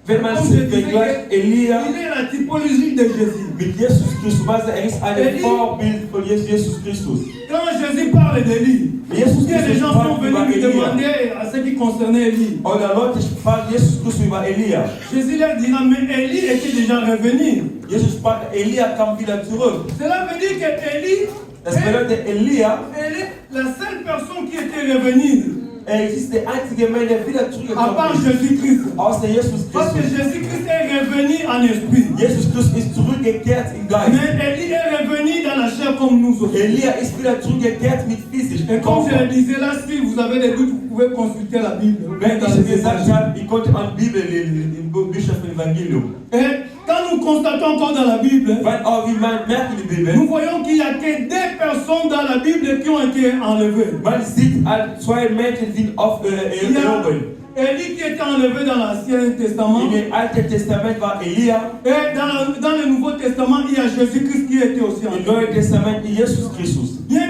Wenn man comme sich je disais, vergleicht, il Elia est la typologie de Jésus. mit Jesus Christus, weil er ist ein Elia- Vorbild von Jesus Christus. Quand Jésus parle d'Élie, Jesus bien les Christus gens sont sprach über venus lui Elia. demander à ce qui concernait Élie. Oder Leute sprachen Jesus Christus über Elia. Jésus leur dira, mais Élie était déjà revenu. Jesus sprach, Elia kam wieder zurück. Cela veut dire que Élie Das bedeutet, Elia, elle est la seule personne qui était revenue, er ist der einzige Mensch, der wieder à zurückgekommen part ist. Jésus-Christ. Außer Jesus Parce que Christus. Jésus-Christ est revenu en esprit. Jesus Christus ist zurückgekehrt im Geist. Mais Élie est revenu dans la chair comme nous aussi. Elia ist wieder zurückgekehrt mit physisch. Et comme je le disais là, si vous avez des doutes, vous pouvez consulter la Bible. Wenn Dans ich les gesagt évangiles. habe, ich konnte an Bibel lesen, im Bücher vom Evangelium. Et quand nous constatons encore dans la Bible, Weil auch wie man merkt in der Bibel, nous voyons qu'il n'y a que deux personnes dans la Bible qui ont été enlevées. man sieht, zwei Menschen sind Il y a erhoben. Élie qui était enlevé dans l'Ancien Testament. In dem Alten Testament war Elia, Et dans le Nouveau Testament, il y a Jésus-Christ qui était aussi im enlevé. Neuen Testament Jesus Christus. Bien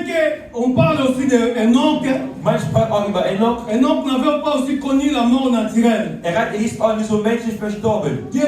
qu'on parle aussi d'Enoch, Man sprach auch über Enoch. Enoch n'avait pas aussi connu la mort naturelle. Er ist auch nicht so menschlich verstorben. Dieu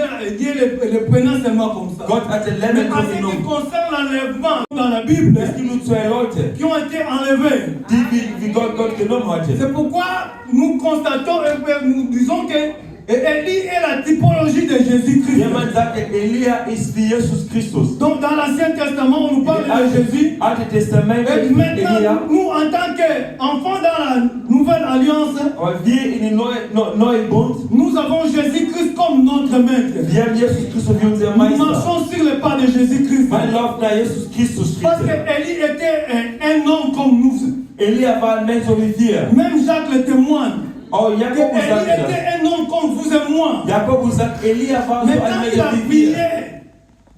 le prenait seulement comme ça. Gott hat den Mais Leben en ce qui genommen. concerne l'enlèvement dans la Bible, Es gibt nur zwei Leute, qui ont été enlevés, die Gott genommen hatte. c'est pourquoi nous constatons et nous disons que Élie est la typologie de Jésus-Christ. Jemand sagte, Elia ist wie Jesus Christus. Donc dans l'Ancien Testament, on nous parle de Jésus. Alte Testament Et ist maintenant, Elia. nous, en tant qu'enfants dans la nouvelle alliance, Aber wir in den neuen Bund, nous avons Jésus-Christ comme notre maître. wir haben Jesus Christus wie unser Nous Meister. marchons sur les pas de Jésus-Christ. Man läuft nach Jesus Christus Parce que Schritte. Élie était un homme comme nous. Elia war ein Mensch so wie wir. Même Jacques le témoigne. Oh, Que Jakob Élie sagt das. était un homme comme vous et moi. Jakob sagt, Elia war so Mais ein quand Mensch il a wie prié, wir.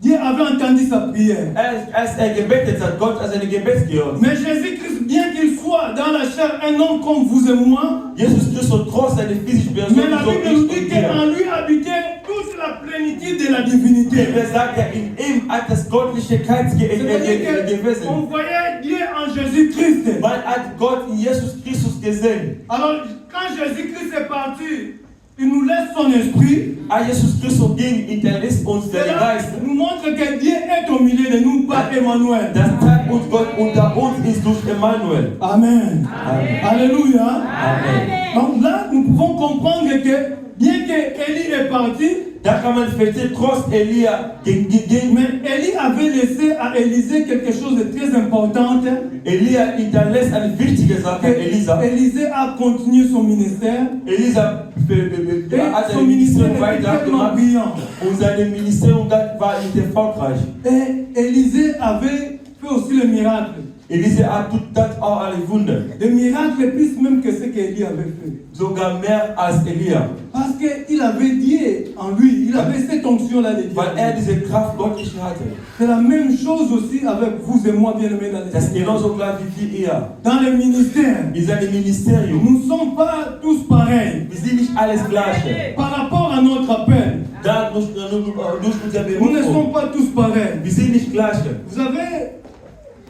Dieu avait entendu sa prière. Als gebetet hat, Gott hat seine Gebet gehört. Mais Jésus-Christ, bien qu'il soit dans la chair un homme comme vous et moi, Jesus Christus trotz seiner physischen Person mais la so Bible nous ich dit und qu'en dir. lui habitait toute la plénitude de la divinité. Der sagt ja, in ihm hat das Göttlichkeit C'est-à-dire gewesen. qu'on voyait Dieu en Jésus-Christ. Man hat Gott in Jesus Christus gesehen. Alors, quand Jésus-Christ est parti, il nous laisse son esprit. Als Jesus Christus ging, hinterlässt uns der Cela Geist. nous montre que Dieu est au milieu de nous par Emmanuel. Das zeigt uns, Gott unter uns ist durch Emmanuel. Amen. Amen. Alléluia. Amen. Donc là, nous pouvons comprendre que bien que Élie est parti, Da kann man verstehen, trotz Elia ging, mais Élie avait laissé à Élisée quelque chose de très important. Elia hinterlässt eine wichtige Sache, Elisa. Élisée a continué son ministère. Elisa Et hat son ein ministère Ministerium était tellement weitergemacht brillant. und sein Ministerium war nicht erfolgreich. Et Élisée avait fait aussi le miracle. Il disait, tut dat alle Wunder. Des miracles plus même que ce qu'Élie avait fait. Sogar mehr als Elia. Parce qu'il avait Dieu en lui, il avait cette onction-là de Dieu. Weil diese Kraft Gottes hatte. C'est la même chose aussi avec vous et moi, bien-aimés dans les Das ist Seigneur. genauso klar wie ihr. Dans le ministère, In seinem Ministerium. nous ne sommes pas tous pareils. Wir sind nicht alles Gleiche. Par rapport à notre appel, Da durch unser nous ne Berufung. sommes pas tous pareils. Wir sind nicht Gleiche. Vous savez,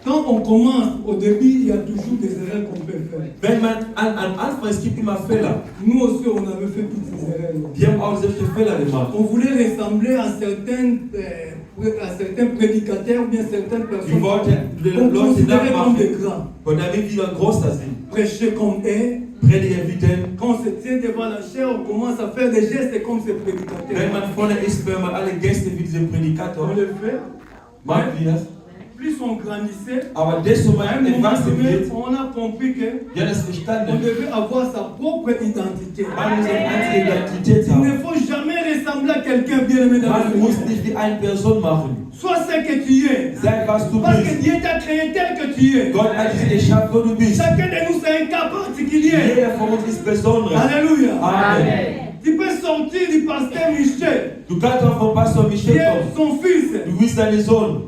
quand on commence, au début, il y a toujours des erreurs qu'on peut faire. Wenn man an Anfang, es gibt immer Fehler. Nous aussi, on avait fait toutes ces erreurs. Wir haben auch solche Fehler gemacht. On voulait ressembler à certains prédicateurs ou bien certaines Wir personnes wollten die qu'on Leute considérait comme des nachmachen. grands. Und damit wir größer sind. Prêcher comme eux. Predigen wie denn. Quand on se tient devant la chair, on commence à faire des gestes comme ces prédicateurs. Wenn man vorne ist, wenn man alle Gäste wie diese Prädikator, On le fait. machen wir das. Plus on grandissait, Aber desto à un mehr moment gewachsen donné, wird, on a compris que wir haben es on verstanden. devait avoir sa propre identité. Man muss eine einzige Identität Il ne haben. faut jamais ressembler à quelqu'un bien aimé dans Man le muss Seigneur. nicht wie eine Person machen. Sois ce que tu es. Sei was du Parce que bist. Dieu t'a créé tel que tu es. Gott hat dich geschaffen, wo du bist. Chacun de nous, c'est un cas particulier. Jeder von uns ist besonders. Alléluia. Amen. Tu peux sortir du pasteur Michel, Du kannst auch von Pastor qui Michel est kommen. son fils. Du bist dein Sohn.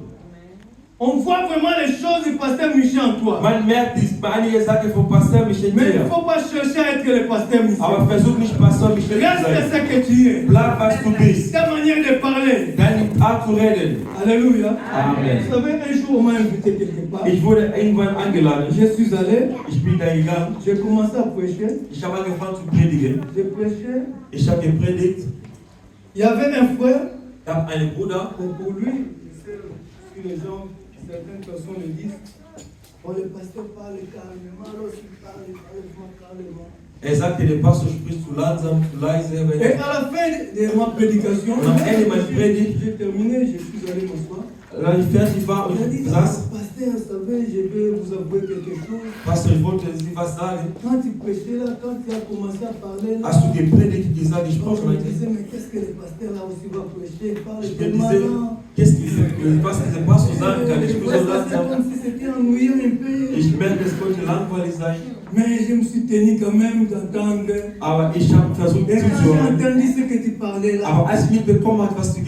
On voit vraiment les choses du pasteur Michel en toi. Man merkt einige Sachen von Pastor Michel Mais il ne dir. faut pas chercher à être le pasteur Aber Michel. versuch nicht Pastor Michel zu Reste sein. ce que tu es. Bleib was du bist. Ta manière de parler. Deine Art zu reden. Alléluia. Amen. Vous savez, un jour, on m'a invité quelque part. Ich wurde irgendwann eingeladen. Je suis allé, Ich bin da gegangen. j'ai commencé à prêcher. Ich habe angefangen zu predigen. J'ai prêché. Ich habe gepredigt. Il y avait un frère, Ich habe einen Bruder. pour lui, je sais, si les gens, certaines personnes le disent, oh, le pasteur parle calmement, alors il parle calmement. Er sagte, der Pastor spricht zu langsam, zu leise. Et à la fin de ma prédication, Und am Ende meiner Predigt, j'ai terminé, je suis allé m'asseoir. als ich fertig war und Il a dit, ich saß, pasteur, vous savez, je vais vous avouer quelque chose. Pastor, ich wollte Sie was sagen. Quand tu prêchais là, quand tu as commencé à parler là, Hast du gepredigt, gesagt, je gesprochen? me disais, mais qu'est-ce que le pasteur là aussi va prêcher? Il parle Ich me tellement disais, lent. was dieser Pastor sagen kann, ich bin so Ouais, ça, c'est langsam. comme si c'était ennuyant un peu. Ich merke, es könnte langweilig sein, Mais je me suis tenu quand même d'entendre. aber ich habe versucht Et quand j'ai zuzuhören. entendu ce que tu parlais là, Aber als ich mitbekommen habe, was du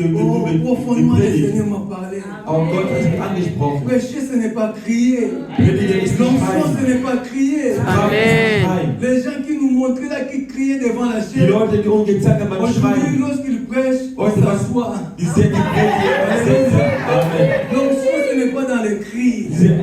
profondément le gepredigt, Seigneur m'a parlé. aber Gott hat mich angesprochen. Prêcher, ce n'est pas crier. Predigen ist nicht L'onction, ce schreien. n'est pas crier. Kraft ist nicht schreien. Les gens qui nous montraient là, qui criaient devant la Die chair, Leute, die uns gezeigt haben beim aujourd'hui, Schreien, lorsqu'ils prêchent, heute ils was, s'assoient. die sehen die Predigt, Amen. L'onction, ce n'est pas dans les cris. Diese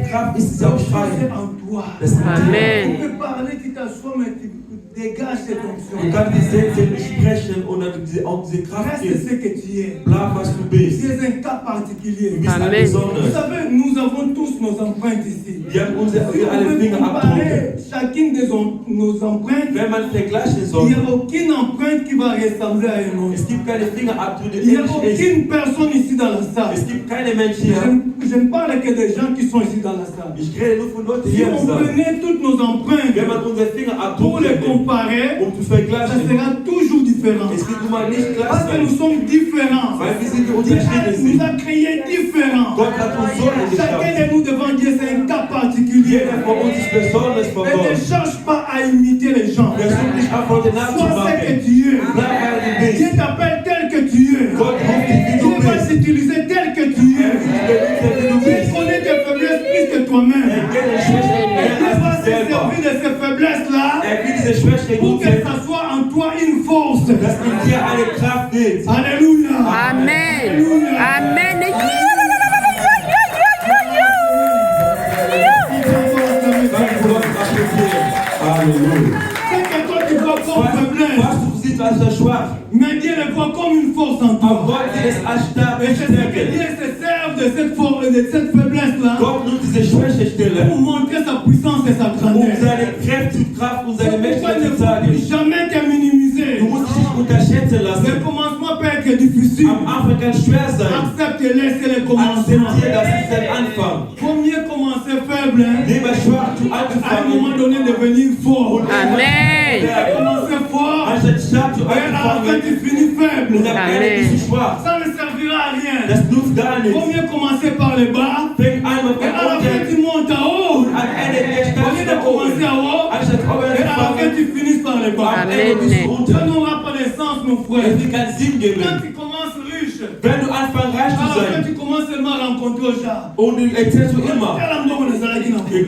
Kraft ist auch L'onction, c'est Schreien. en toi. Das ist Amen. Tu peux parler, tu t'assois, mais tu dégages cette onction. Du kannst die Sätze sprechen und dann auch diese Kraft Reste geben. ce que tu es. Bleib, was du bist. Tu es un cas Du particulier. bist ein Amen. Vous Besonderes. savez, nous avons tous nos empreintes ici. Wir haben unsere Si on alle peut Fingerabdrücke. comparer chacune de nos empreintes, Wenn man vergleichen il soll, n'y a aucune empreinte qui va ressembler à une autre. es gibt keine Fingerabdrücke, Il n'y a die ähnlich ist. aucune personne ici dans la salle. Es gibt keine Menschen hier. Je ne parle que des gens qui sont ici dans la salle. Ich rede nur von Leuten Si hier im on Saal. prenait toutes nos empreintes Wenn man unsere pour Fingerabdrücke les nimmt, comparer, zu ça vergleichen, sera toujours différent. es wird immer nicht gleich Parce que nous sein. sommes différents. Weil wir sind die Dieu unterschiedlich nous sind. a créés différents. Gott hat uns so Chacun geschaffen. de nous devant Dieu, c'est un cas particulier. Jeder von uns ist besonders von Et ne Gott. cherche pas à imiter les gens. Versuch nicht einfach den Namen zu Sois ce que machen. tu es. Bleib, wer du Dieu bist. t'appelle tel que tu es. Gott ruft dich, wie Dieu du va bist. t'utiliser tel que tu es. Dieu connaît tes faiblesses plus que toi-même. Er kennt die Schwächen Dieu mehr va als se dich selber. servir de ces faiblesses-là Er will diese Schwäche pour que nutzen, ça soit en toi une force. dass in dir eine Kraft wird. Alléluia. Amen. Amen. Danke für Gott, apprecieren. Halleluja. C'est que toi tu vois comme faiblesse, Was du siehst als der Schwach, mais Dieu le voit comme une force en aber toi. Gott sieht es als stark Et und c'est ce que Stärke. Dieu se sert de cette force, de cette faiblesse-là Gott nutzt diese Schwächestelle, pour montrer sa puissance et sa grandeur. seine Kräfte, Kraft und seine C'est pourquoi Mächte il zu ne faut zeigen. jamais te minimiser. Du musst dich nicht unterschätzen Le lassen. commencement peut être difficile. Am Anfang kann es schwer sein. Accepte et laisse le commencement. Akzeptiere, das ist dein Anfang. Faut mieux commencer faible, hein, Lieber schwach zu à un moment anzufangen. donné devenir fort. Amen. Commencer fort, Anstatt stark zu et à la fin anzufangen. tu finis faible. Und am Ende bist du schwach. Ça ne servira à rien. Das nutzt gar Faut nichts. mieux commencer par le bas, Fängt an mit et à la fin tu dem montes en het Et alors que tu finisses par les bas. Ça n'aura pas de sens, mon frère. Quand tu commences riche, Wenn du anfängst reich zu alors que sein tu commences seulement à rencontrer au chat. und du erzählst du immer,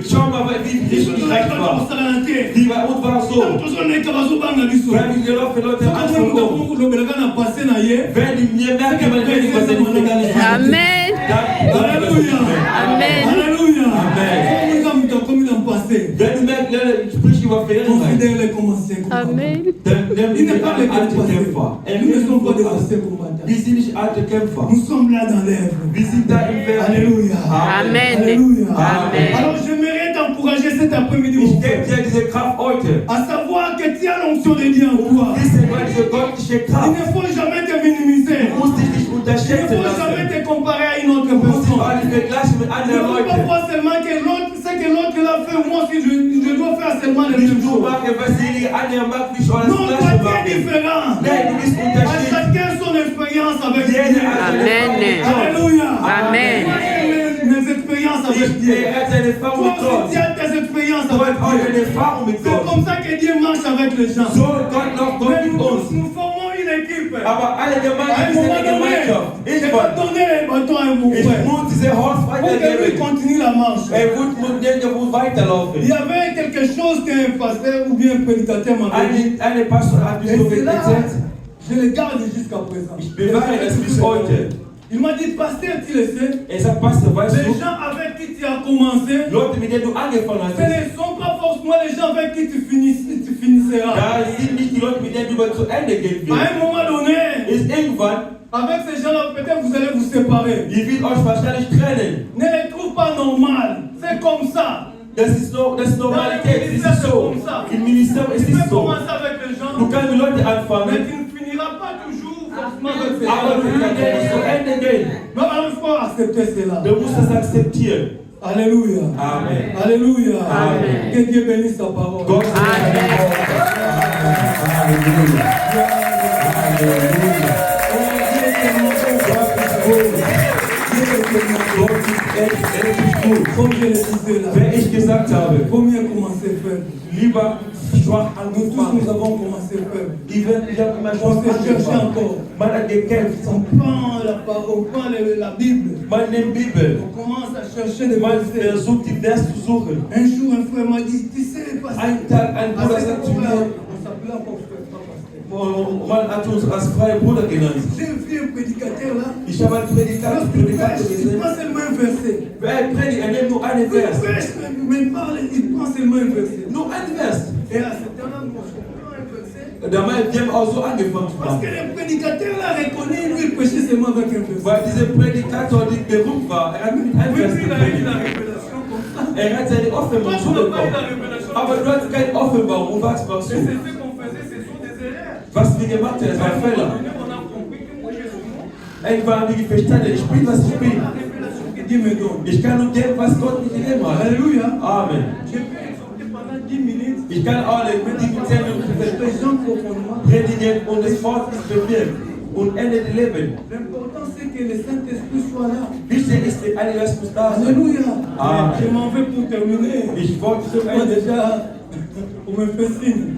schau mal, wie ich reich war. Wie bei uns war es so. Wenn ich gelaufen Leute anfangen, wenn die mir merken, wenn ich was nicht egal ist. Amen. Alléluia. Amen. Alléluia. Wenn du merkst, ich sprich über Vergangenheit, Considère-les comme anciens combattants. Amen. dann nimm Il die n'est pas les alte passés. Kämpfer. Nous ne sommes pas des anciens combattants. Wir sind nicht alte Kämpfer. Nous sommes là dans l'œuvre. Wir sind da im Werk. Alléluia. Amen. Alléluia. Amen. Alors j'aimerais t'encourager cet après-midi, Ich mon gebe frère, dir diese Kraft heute. à savoir que tu as l'onction de Dieu en toi. Diese diese göttliche Il Kraft. ne faut jamais te minimiser. Du musst dich nicht Il ne unterschätzen faut jamais lassen. te comparer à une autre Du musst dich auch personne. nicht vergleichen mit Il ne anderen faut pas Leuten. voir seulement que l'autre, ce que l'autre l'a fait, moi aussi je dois faire seulement les Nicht mêmes du choses. machen, was die andere macht, wie schon das Non, toi Gleiche tu es machen. différent. Nein, du bist À unterschiedlich. chacun son expérience avec Dieu. Jeder hat seine Amen. Erfahrung mit Gott. Alléluia. Amen. Moi, j'ai mes expériences avec Dieu. Er hat seine Erfahrung mit Toi Gott. aussi, tu as tes expériences Du avec hast auch Dieu. eine Erfahrung mit C'est Gott. comme ça que Dieu marche avec les gens. So Gott läuft Gott Mais mit nous, uns. nous formons une équipe. Aber alle À un Gemeinden sind moment eine donné, Gemeinschaft. je vais donner les bâtons à mon Ich frère muss diese Horst pour que lui weitergeben. continue la marche. Wird mit dem Il weiterlaufen. y avait quelque chose qu'un pasteur ou bien un prédicateur m'avait dit. Eine Pastor hat mich Et so c'est là, erzählt. je le garde jusqu'à présent. Ich bewahre das bis heute. Il m'a dit, pasteur, tu le sais, Er sagt, Pastor, weißt les du, gens avec qui tu as commencé, Leute, mit denen du angefangen ce hast, ne sont pas forcément les gens avec qui tu finisseras. da sind nicht die Leute, mit denen du zu Ende gehen À willst. un moment donné, Ist irgendwann, avec ces gens-là, peut-être vous allez vous séparer. die wird euch wahrscheinlich trennen. Ne les trouve pas normal. C'est comme ça. Das ist Normalität, das ist so. Im Ministerium Tu ist peux es so. commencer avec les gens, Du kannst mit Leuten mais anfangen, tu ne finiras pas toujours forcément avec ces aber du gens. kannst nicht zu Ende gehen. Non, alors il faut accepter cela. Du musst das akzeptieren. Alléluia. Amen. Alléluia. Amen. Que Dieu bénisse sa parole. Gott Gott ist echt, endlich gut. Comme je le disais là, Wenn ich gesagt habe, il faut mieux commencer faible. lieber schwach Nous tous, nous angefangen. avons commencé faible. Ich habe immer On schwach s'est cherché angefangen. encore. Man hat gekämpft. On prend la parole, on prend la Bible. Man nimmt Bibel. On commence à chercher des Man versets. versucht die Vers zu suchen. Un jour, un frère m'a dit, tu sais, pasteur, Ein Tag, ein à Bruder ce sagt zu moment-là, mir, on s'appelait encore frère, pas pasteur. man hat uns als freie Bruder genannt. J'ai vu un prédicateur là. Ich habe einen Prediger Lorsqu'il prêche, il gesehen. prend seulement un verset. Wer predigt, er nimmt nur einen Il Vers. prêche, mais il parle, il prend seulement un verset. Nur einen Vers. Et à ce temps-là, moi, je prends un verset. Damals, die haben auch so angefangen zu Parce que machen. le prédicateur l'a reconnu, lui, il prêchait seulement avec un verset. Weil dieser Prädikator, der berühmt war, er hat mit einem Oui, Vers lui, il a eu la gepredigt. révélation comme ça. Er hat seine Toi, Offenbarung tu n'as pas eu la bekommen. révélation. Aber du hast keine Offenbarung. Und was machst Et du? c'est ce qu'on faisait, ce sont des erreurs. Was wir gemacht haben, das war ein Fehler. On a compris que moi, je suis bon. Irgendwann habe ich verstanden, ich bin, was ich bin. La révélation que Dieu me donne. Ich kann nur geben, was Gott mir gegeben hat. Alléluia. Amen. Je peux exhorter pendant 10 minutes. Ich kann alle mit die 10 Minuten Les gens profondément. predigen und das Wort ist bewirkt und endet Leben. L'important, c'est que le Saint-Esprit soit là. Wichtig ist, der Heilige Geist muss da sein. Alléluia. Amen. Je m'en vais pour terminer. Ich wollte Je vois déjà, on me fait signe.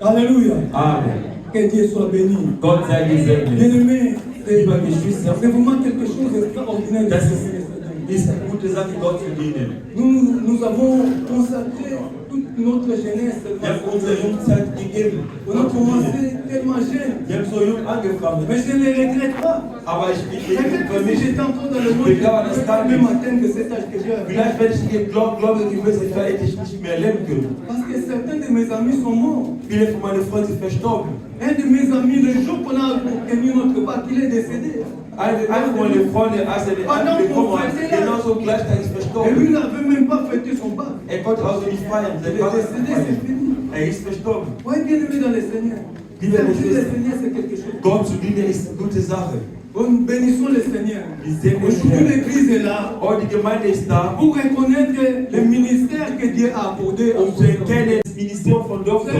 Alléluia. Amen. Que Dieu soit béni. Gott sei gesegnet. Bien-aimé, c'est Lieber Geschwister, vraiment quelque chose d'extraordinaire de das servir le Seigneur. ist eine gute Sache, Gott zu dienen. Nous avons consacré toute notre jeunesse. Wir haben unsere Jungzeit gegeben. On a Gott zu dienen. commencé tellement jeune. Wir haben so jung angefangen. Mais je ne le regrette pas. Aber ich bin Peut-être que si j'étais encore dans le monde, Ich glaube, das kann même nicht. atteindre cet âge que j'ai. Vielleicht, wenn ich Glaube gewesen wäre, hätte ich nicht mehr leben können. Parce que certains de mes amis sont morts. Viele von meinen Freunden sind verstorben. Un de mes amis, le jour qu'on a obtenu notre bac, il est décédé. Einer meiner Freunde, als er den Amt bekommen hat, genauso gleichzeitig Et lui, verstorben. il n'avait même pas fêté son bac. Er konnte also nicht feiern, Il sein est Vater décédé, c'est fini. Er ist verstorben. Ouais, bien aimé dans le Seigneur. Liebe Servir le Geschwister. Seigneur, c'est quelque chose. Gott zu dienen ist eine gute Sache. Nous bénissons le Seigneur. Wir segnen Aujourd'hui, den Herrn. l'Église est là Heute die Gemeinde ist da, pour reconnaître le ministère que Dieu a accordé um au zu erkennen, das Ministerium von Doktor,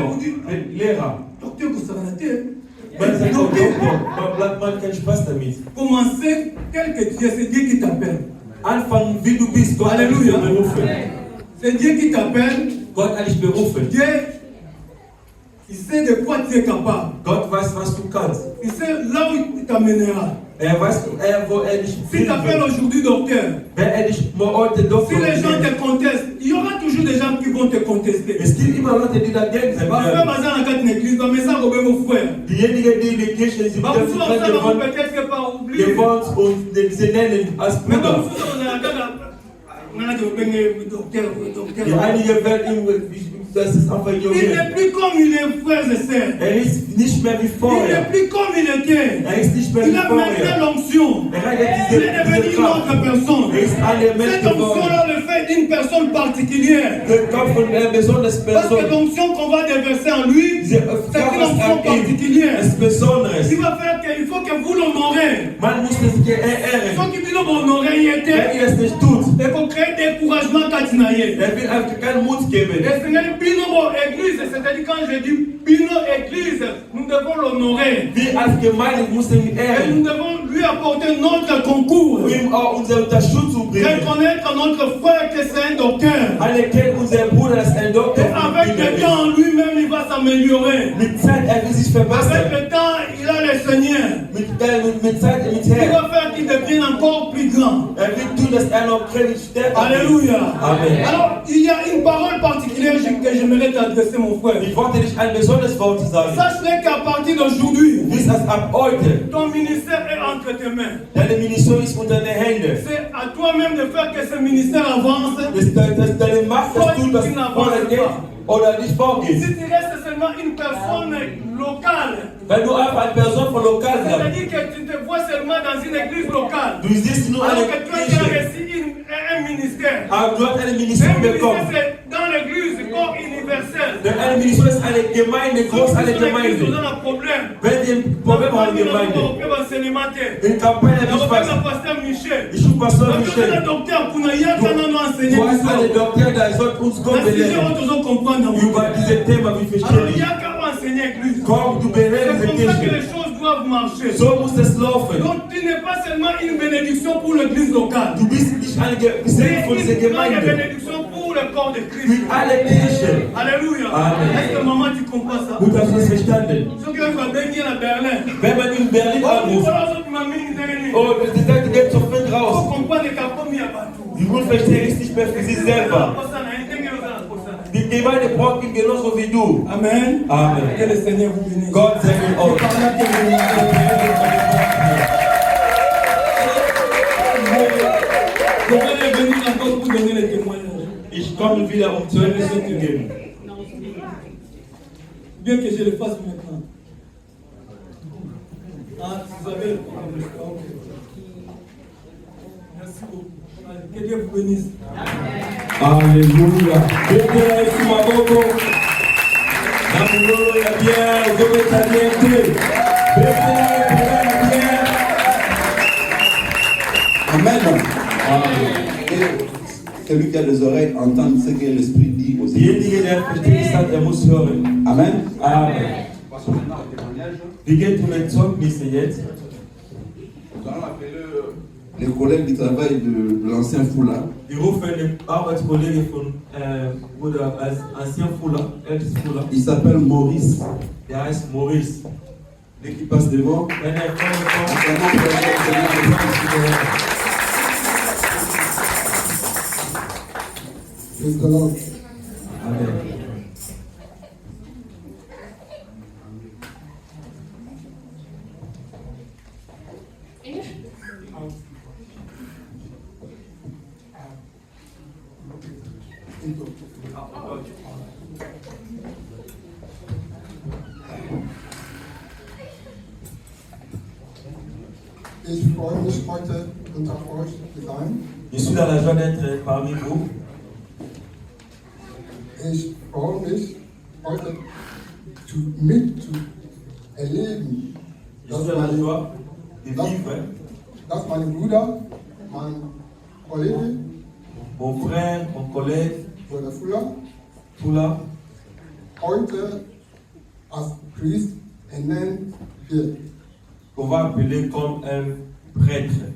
den Lehrer. Docteur Koussaranate. Man sagt auch Doktor, man hat keinen Spaß damit. Commencer tel que tu es, c'est Dieu qui t'appelle. Anfangen, wie du bist, Gott hat dich Halleluja. berufen. C'est Dieu qui t'appelle. Gott hat dich berufen. Dieu, il sait de quoi tu es capable. Gott weiß, was du kannst. Il sait là où il t'amènera. Weiß, wo dich Si tu führen appelles wird. aujourd'hui docteur, Wenn dich heute si Doktor les gens nennt. te contestent, il y aura toujours des gens qui vont te contester. Es gibt immer Leute, die dagegen sind. Va faire bazar dans quatre églises, mais ça, mon frère. Diejenigen, die in der Kirche sind, Va die vous faire ça, peut-être que pas oublier. gewohnt und sie nennen als Mais Bruder. comme ça, on a docteur. Die einige werden ihm, das ist einfach Il ignoriert. n'est plus comme il est, frères et sœurs. Ist nicht mehr wie Il vorher. n'est plus comme il était. Ist nicht mehr wie Il a maintenant vorher. l'onction. Hat Il est devenu diese une autre Kraft. personne. Ist eine Mensch Cette geworden. onction-là le fait d'une personne particulière. Der Kopf von einer besonderen Parce que Person. l'onction qu'on va déverser en lui, Diese c'est une onction Kraft an ihm particulière. ist Besonderes. Il va faire qu'il faut que vous l'honorez. Man muss das Il ehren. faut qu'il vous l'honorez, il Wenn était. ihr es nicht tut, Il faut créer découragement quand il n'a rien. will einfach keinen Mut geben. Le Seigneur Bino Église, c'est-à-dire quand je dis Bino Église, nous devons l'honorer. Wir als Gemeinde müssen ihn Et ehren. nous devons lui apporter notre concours. Um ihm auch unsere Unterstützung bringen. Reconnaître notre frère que c'est un docteur. Anerkennen unser Bruder ist ein Doktor. Et avec le temps, lui-même, il va s'améliorer. Mit Zeit, will sich Avec verbessern. le temps, il a le Seigneur. Mit Zeit, mit Il Herr. va faire qu'il devienne encore plus grand. Will tun, dass noch kräftig stärker wird. Alléluia. Amen. Alors, il y a une parole particulière que j'aimerais t'adresser, mon frère. Ich wollte dich ein besonderes Wort sagen. Sache qu'à partir d'aujourd'hui, Wiss das ab heute. ton ministère est entre tes mains. Deine Mission ist unter den Händen. C'est à toi-même de faire que ce ministère avance. Deine Macht, dass du das vorgeht oder nicht vorgehst. Si tu restes seulement une personne locale, Wenn du einfach eine Person von lokal bist, c'est-à-dire que tu te vois seulement dans une église locale, du siehst nur alors eine que tu as déjà Kirche, reçu un ministère. aber du hast eine Un Mission ministère, bekommen. c'est dans l'église, corps universel. Denn eine Mission ist eine Gemeinde, groß eine L'église, on Gemeinde. a un problème. Wenn ihr ein Problem habt, Gemeinde, in Kampagne nicht was. Pasteur Michel. Ich suis Pastor Le Michel. docteur Kounaya, qui en a enseigné. Du hast einen Doktor, der soll uns Gott belehren. Über diese Thema, wie Alors, verstehe il y ich. a qu'à enseigner l'église. Komm, du belehrst C'est diese comme ça que les Kirche. choses doivent marcher. So muss es laufen. Donc, tu n'es pas seulement une bénédiction pour l'église locale. Du bist nicht eine Gesellschaft von dieser une Gemeinde. bénédiction pour le corps de Christ. Für alle Kirchen. Alléluia. Amen. Est-ce que maman, tu comprends ça? Gut, hast du es verstanden? Ce que va bien à Berlin. Wenn man in Berlin anruft, oh, das sagt, geht so viel Il faut raus. comprendre qu'il y a pas mis à partout. Die Grundverstehen ist nicht mehr für sie selber. Die Gemeinde braucht ihn genauso wie du. Amen. Amen. Que le Seigneur vous bénisse. Gott segne euch. Je vais venir encore pour donner les témoignages. Ich komme wieder, um Zeugnis zu geben. Bien que je le fasse maintenant. Ah, vous avez. Ok. Merci beaucoup. Que Dieu vous bénisse. Alléluia. Bébé Yesu maboko. Na mungolo ya bien, ugobe taliente. Bébé ya bien. Amen. Et celui qui a des oreilles entend ce que l'Esprit dit aux églises. Diejenige, der versteht, hat, er muss hören. Amen. Amen. Passons maintenant au témoignage. Wir gehen zu den Zeugnissen jetzt. Nous allons appeler Les collègues du travail de l'ancien Foula, Wir rufen den Arbeitskollege von Bruder als Ancien Fula, ältestes Fula. il s'appelle Maurice. Der heißt Maurice. Dès qu'il passe devant, Wenn er vorkommt, Amen. Ich freue mich heute unter euch zu sein. Je suis dans la joie d'être parmi vous. Ich freue mich heute mitzuerleben, Je suis dans la joie de vivre. dass meine Brüder, mein Kollege, Mon frère, mon collègue, Bruder Fuller, Fula, heute als Priest ernannt wird. qu'on va appeler comme un prêtre.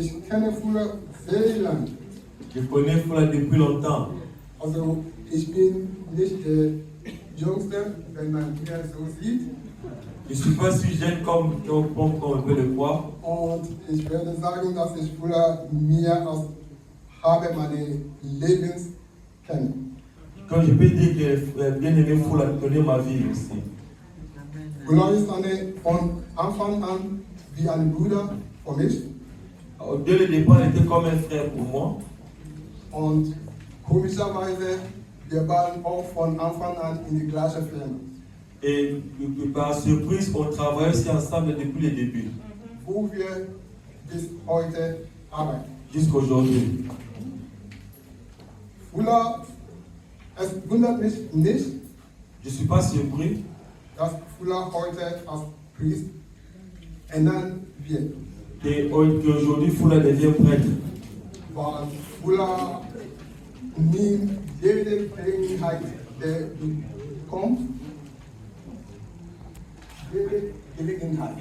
Ich kenne Fuller sehr lange, Je connais Fula depuis longtemps. Also ich bin nicht der Jüngste, wenn man hier so sieht. Je ne suis pas si jeune comme on peut le croire. Und ich werde sagen, dass ich früher mehr als habe meine Lebens kennen. Quand je peux dire que bien aimé, il faut la donner ma vie aussi. Gula ist von Anfang an wie ein Bruder für mich. Dès le départ, il était comme un frère pour moi. Und komischerweise, wir waren auch von Anfang an in die gleiche Firma. Et par surprise, on travaille aussi ensemble depuis le début. Wo wir bis heute arbeiten. Jusqu'aujourd'hui. Früher, es wundert mich nicht, Je ne suis pas surpris dass Früher heute als Priest ernannt wird. qu'aujourd'hui Fula devient prêtre. Weil Früher nimmt jede Gelegenheit, der kommt, jede Gelegenheit,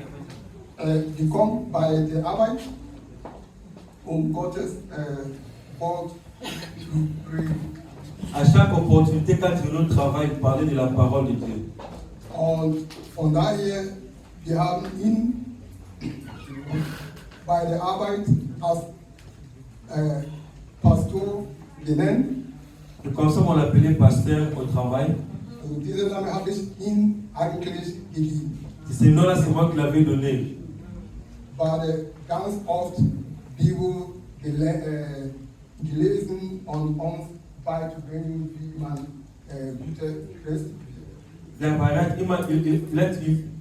die kommt bei der Arbeit, Gottes Wort zu predigen. À chaque opportunité, quand il nous travaille, parler de la parole de Dieu. Und von daher, wir haben ihn bei der Arbeit als Pastor genannt. Et comme ça, on l'appelait pasteur au travail. Also diesen Namen habe ich ihm eigentlich gegeben. C'est ce nom-là, c'est moi qui l'avais donné. Weil ganz oft Bibel gelesen und uns beizubringen, wie man guter Christ wird.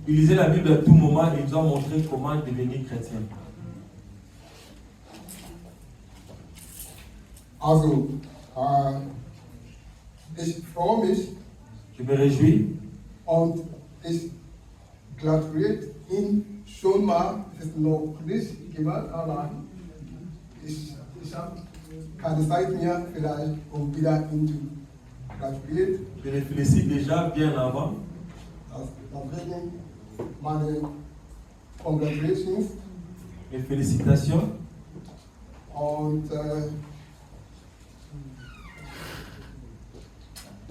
Il lisait la Bible à tout moment et il nous a montré comment devenir chrétien. Also, ich freue mich Je me réjouis und ich gratuliere ihn schon mal, es ist noch nicht gemacht, aber ich habe keine Zeit mehr, vielleicht, um wieder ihn zu gratulieren. Je le félicite déjà bien avant. Deswegen meine Congratulations Mes félicitations. und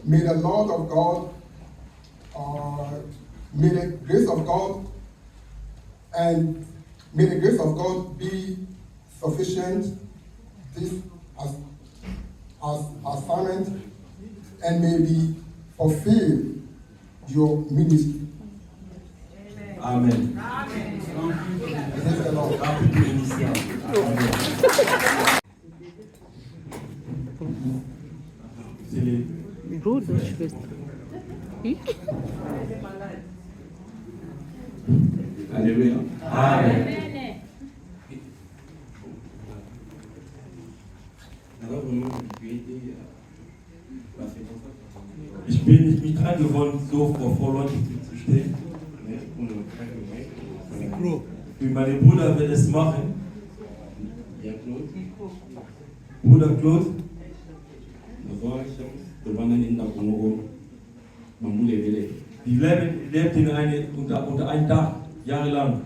may the Lord of God, may the grace of God, and may the grace of God be sufficient this as assignment and may be fulfill your ministry. Amen. Praise the Lord. Rapide initial. Amen. C'est les... Bruderschwester. Alléluia. Amen. Ich bin nicht dran geworden, so vor Leuten zu stehen. Wie meine Brüder will es machen. Bruder Claude. Die lebt in unter einem Dach, jahrelang.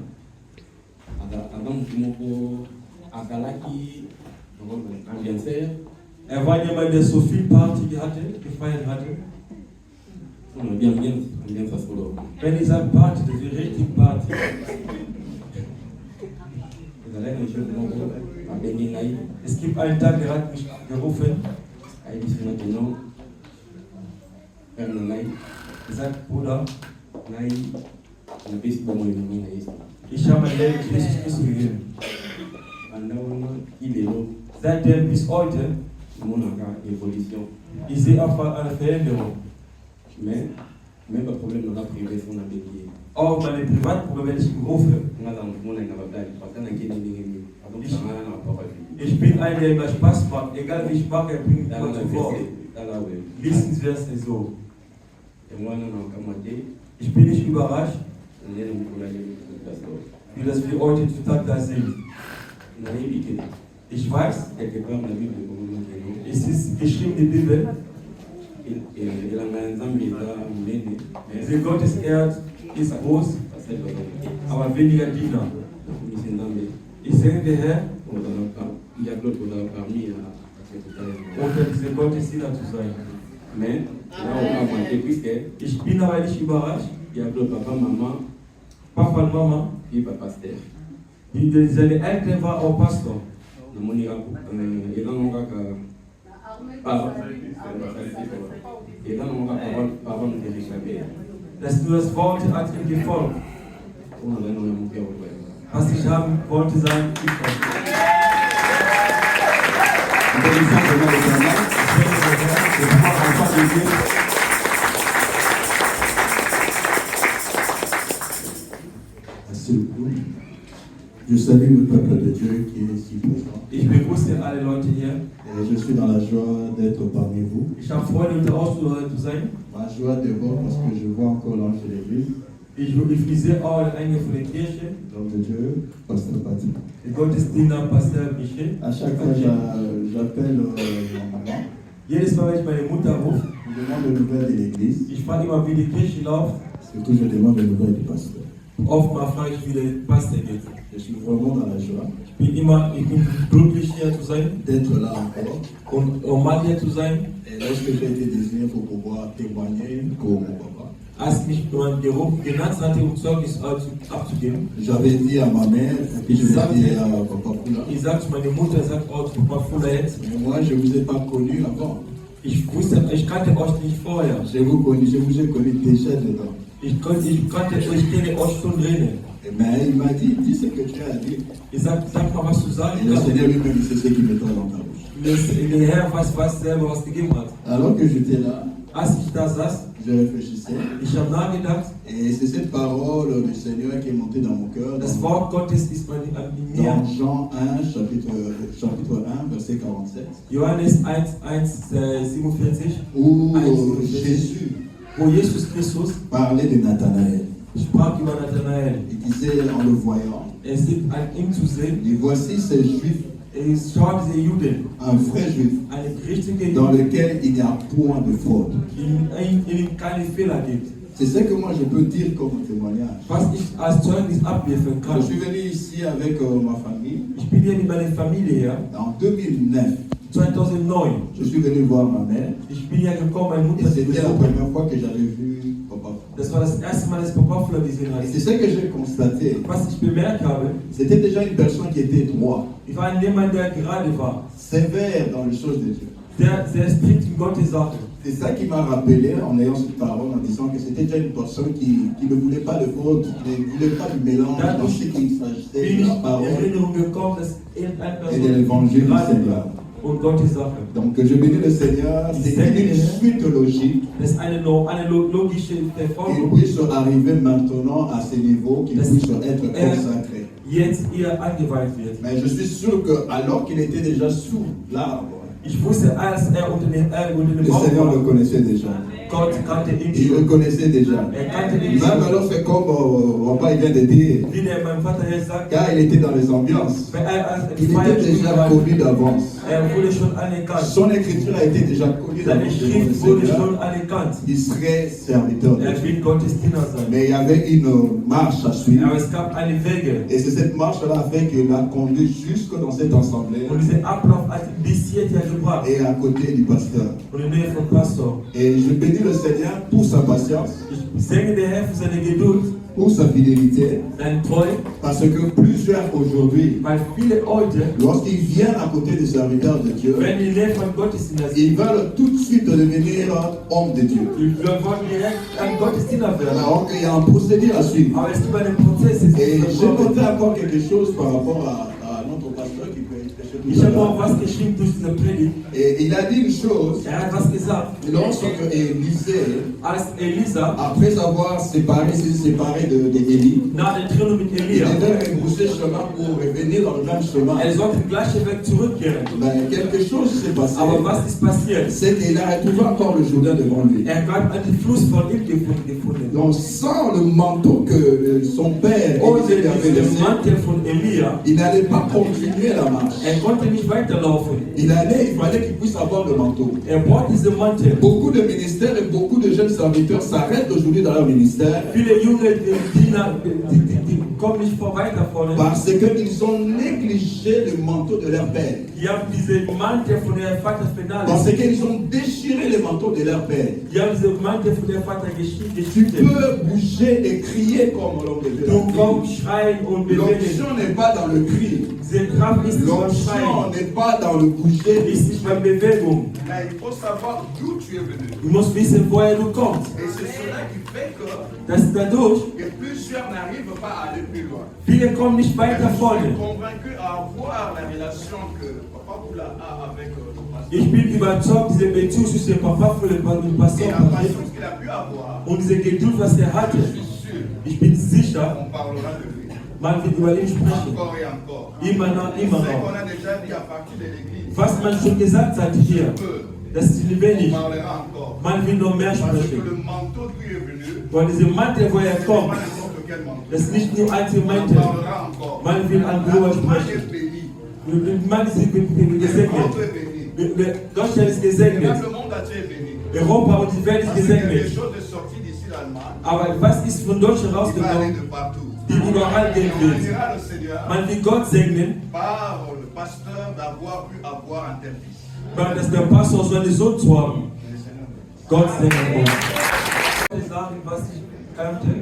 Er war jemand, der so viel Party gefeiert hatte. Wenn ich sage Party, das ist richtig Party. Es gibt einen Tag, der hat mich gerufen. Er sagt, Bruder, ich habe mein Leben Jesus Christus gegeben. Seitdem bis heute, ich sehe einfach eine Veränderung. Auch meine Privatprobleme, wenn ich ihn rufe. Ich bin einer, der immer Spaß macht. Egal wie ich mache, er bringt Gott zu Wort. Wissen Sie das nicht so? Ich bin nicht überrascht, wie das wir heute zutage da sind. Ich weiß, es ist geschrieben in der Bibel, der Gottes Erd ist groß, aber weniger Diener. Ich sage der Herr, unter diese Gottesdienst zu sein. Mais là, on a monté puisque Ich bin aber nicht überrascht, il y a le papa, maman, Papa und Mama, puis papa pasteur. seine Eltern waren auch Pastor. Na moni ila nonga ka papa ila nonga papa no dirigame. Nur das Wort hat ihm gefolgt. Ona leno ya mpia wa. Was ich haben wollte sagen, ich Je salue le peuple de Dieu qui est ici présent. Ich begrüße alle Leute hier. Et je suis dans la joie d'être parmi vous. Ich habe Freude, unter euch zu sein. Ma joie d'abord parce que je vois encore l'ange de l'église, Ich sehe auch den Engel von der Kirche, l'homme de Dieu, Pasteur Patrick. den Gottesdiener Pastor Michel. À chaque fois, j'appelle ma maman, Jedes Mal, wenn ich meine Mutter rufe, je demande des nouvelles de l'église, ich frage immer, wie die Kirche läuft. surtout je demande des nouvelles du pasteur. Oftmal frage ich, wie der Pastor geht. Je suis vraiment dans la joie Ich bin glücklich hier zu sein d'être là encore. und mal hier zu sein. Et lorsque j'ai été désigné pour pouvoir témoigner pour mon papa, Als mich mein Beruf genannt hatte, um Zeugnis abzugeben, j'avais dit à ma mère, et puis je l'ai dit à papa Poula, ich sagte, meine Mutter sagt auch zu Papa Fuller jetzt, mais moi je ne vous ai pas connu avant. ich kannte euch nicht vorher. Je vous ai connu déjà dedans. Ich kenne euch schon drinnen. Mais il m'a dit, dis ce que tu as à dire. Ich sag mal, was du sagen Et le kannst. Seigneur lui-même, c'est ce qui mettait dans ta bouche. Der Herr weiß selber, was gegeben hat. Alors que j'étais là, Als ich da saß, je réfléchissais, ich habe nachgedacht, et c'est cette parole du Seigneur qui est montée dans mon cœur. das Dans, Wort Gottes ist in mir. dans Jean 1, chapitre 1, verset 47, Johannes 1,47, où Jésus wo Jesus Christus parlait de Nathanaël. sprach über Nathanael. Il disait en le voyant, Es gibt an ihm zu sehen, et voici ces Juifs, schaut diese Juden, un vrai Juif, eine richtige dans Juden, lequel il n'y a point de fraude. in ihm keine Fehler gibt. C'est ce que moi je peux dire comme témoignage. Was ich als Zeugnis abliefern Je kann. suis venu ici avec ma famille Ich bin hier mit meiner Familie her. en 2009. 2009. Je suis venu voir ma mère Ich bin hier gekommen, meine et Mutter zu c'était la besuchen. première fois que j'avais vu papa. Das war das erste Mal, dass Papa Fuller gesehen Et hat. c'est ce que j'ai constaté. Was ich bemerkt habe, C'était déjà une personne qui était droit, ich war jemand, der gerade war. sévère dans les choses de Dieu. Sehr strikt in Gottes Sache. C'est ça qui m'a rappelé en ayant cette parole, en disant que c'était déjà une personne qui ne voulait pas de fraude, qui ne voulait pas de mélange dans ce qu'il s'agissait Bin de ich la in parole Erinnerung gekommen, dass irgendeine et de Person l'évangile du gerade Seigneur. war und Gottes Sache. Donc je bénis le Seigneur, c'est une suite logique. Das ist eine logische Qu'il Verfolgung, puisse arriver maintenant à ce niveau, qu'il puisse être consacré. jetzt ihr angeweiht wird. Mais je suis sûr que alors qu'il était déjà sous l'arbre, Ich wusste, als unter dem le Baum Seigneur le war, connaissait déjà. Gott kannte ihn Il le schon. connaissait déjà. Kannte ihn Même schon. alors c'est comme papa il vient de dire, Wie der mein Vater jetzt sagt, car il était dans les ambiances. Il était feiert déjà connu d'avance. wurde schon anerkannt. Son écriture a été déjà connue Seine d'avance devant le Schrift wurde Seigneur. schon anerkannt. Il serait serviteur de Dieu. Wird Gottes Diener sein. Mais il y avait une marche à suivre. Aber es gab eine Wege. Et c'est cette marche-là fait qu'il a conduit jusque dans cette assemblée Und dieser Ablauf hat ihn bis hierher gebracht. et à côté du pasteur. Und in der Nähe vom Pastor. Et je bénis le Seigneur pour sa patience, Ich segne den Herrn für seine Geduld, pour sa fidélité, seine Treue, parce que plusieurs aujourd'hui, weil viele heute, lorsqu'ils viennent à côté des serviteurs de Dieu, wenn die Nähe von Gottesdiener sind, ils veulent tout de suite devenir hommes de Dieu. wir wollen direkt ein Gottesdiener werden. Alors qu'il y a un procédé à suivre. Aber es gibt einen Prozess. Es Et gibt j'ai einen noté Prozess. encore quelque chose par rapport à notre pasteur qui peut prêcher tout Ich à habe l'heure. auch was geschrieben durch diese Predigt. Et il a dit une chose, Er hat was gesagt. lorsque Élisée, Als Elisa après avoir s'est séparé d'Élie, nach der Trennung mit il Elia, devait rebrousser chemin pour revenir dans le même chemin. sollte den gleichen Weg zurückkehren. Mais quelque chose s'est passé. Aber was ist passiert? C'est qu'il a retrouvé encore le Jourdain devant lui. Er hat einen Fluss von ihm gefunden. Donc sans le manteau que son père Ohne Élisée lui avait den laissé, Mantel von Elia, il n'allait pas continuer la marche. konnte nicht weiterlaufen. Il fallait qu'il puisse avoir le manteau. Braucht diesen Mantel. beaucoup de ministères et beaucoup de jeunes serviteurs s'arrêtent aujourd'hui dans leur ministère parce qu'ils ont négligé le manteau de leur père. Parce qu'ils ont déchiré le manteau de leur père. Tu peux bouger et crier comme l'homme de Dieu. L'onction n'est pas dans le cri. L'onction n'est pas dans le bouger. Mais il faut savoir d'où tu es venu. Et c'est cela qui fait que plusieurs n'arrivent pas à aller plus loin. Je suis convaincu à avoir la relation que Papa Boula a avec le pasteur. Ich bin überzeugt, diese Beziehung zwischen dem Papa und dem Pastor, Et la patience qu'il a pu avoir, und diese Geduld, was hatte, je suis sûr, ich bin sicher, on parlera de lui. man wird über ihn sprechen. Encore et encore. Immer noch, immer C'est qu'on noch. a déjà dit à partir de l'église. Was man schon gesagt hat hier, das ist On lebendig. parlera encore. Man will noch mehr Parce que sprechen. le manteau d'où il est venu, Weil diese Mantel, wo er c'est kommt, pas n'importe quel manteau. das ist nicht nur einzelne On Mantel. parlera encore. Man will an La drüber Allemagne sprechen. est bénie. Man ist gesegnet. L'Europe est bénie. Deutschland ist Et gesegnet. même le monde entier est béni. Europa und die Welt ist Parce que quelque gesegnet. chose est sorti d'ici l'Allemagne. Aber was ist von Deutschland Il va aller rausgekommen, de partout. die überall gehen On wird? dira le Seigneur Man will Gott segnen, par le pasteur d'avoir pu avoir un tel fils. weil das der Pastor so eine Sohn zu haben. Le Seigneur. Gott segne uns. Ich sagen, was ich kannte.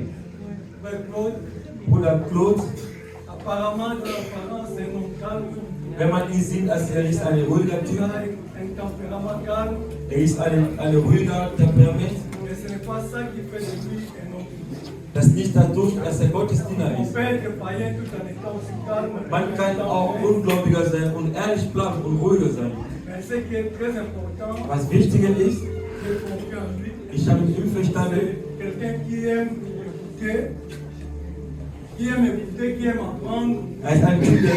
Bruder Claude, Apparemment, de l'apparence, c'est un homme calme. wenn man ihn sieht, als er ist ein ruhiger Il a Typ. un tempérament calme. Er ist ein ruhiger Temperament. Mais ce n'est pas ça qui fait de lui un homme. Das ist nicht dadurch, dass er Gottesdiener On ist. peut être païen tout en étant aussi calme. Man kann auch Ungläubiger sein und ehrlich bleiben und ruhiger sein. Mais ce qui est très important, Was wichtiger ist, j'ai compris en lui, ich habe ihn verstanden, c'est quelqu'un qui aime écouter, qui aime apprendre. er ist ein Typ, der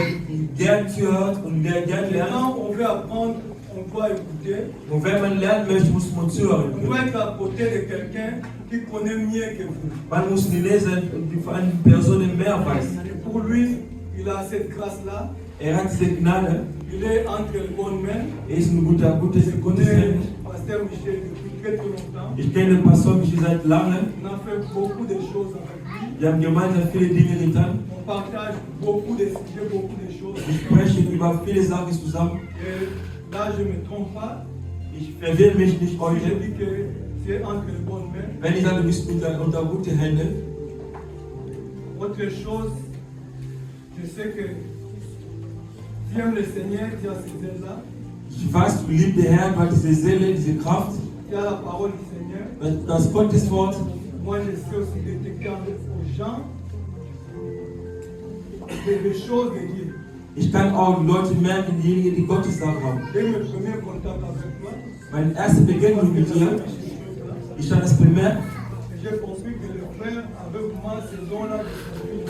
gern zuhört und der gern lernt. Quand on veut apprendre, on doit écouter. Und wenn man lernen möchte, muss man zuhören. On doit être à côté de quelqu'un qui connaît mieux que vous. Man muss die lesen und die von einer Person mehr weiß. Et pour lui, il a cette grâce-là. Er hat diese Gnade, Il est entre les bonnes mains. er ist ein guter Je connais Mensch. Pasteur Michel depuis très longtemps. Ich kenne den Pastor Michel seit langem. On a fait beaucoup de choses avec lui. Wir haben gemeinsam viele Dinge getan. On partage beaucoup de sujets, beaucoup de choses. Wir sprechen über viele Sachen zusammen. Et là, je ne me trompe pas. Ich verwirre mich nicht Je heute. dis que c'est entre les bonnes mains. Wenn ich sage, du bist unter gute Hände. Autre chose, je sais que tu aimes le Seigneur, tu as ces ailes-là. Ich weiß, du liebst den Herrn, weil diese Seele, diese Kraft, Tu as la parole du Seigneur. das Gotteswort. Moi, je sais aussi détecter aux gens des choses de Dieu. Ich kann auch Leute merken, diejenigen, die Gottessachen haben. Dès mes premiers contacts avec toi, Meine erste Begegnung mit dir, ich habe das bemerkt, j'ai compris que le frère avait vraiment ces dons-là de servir.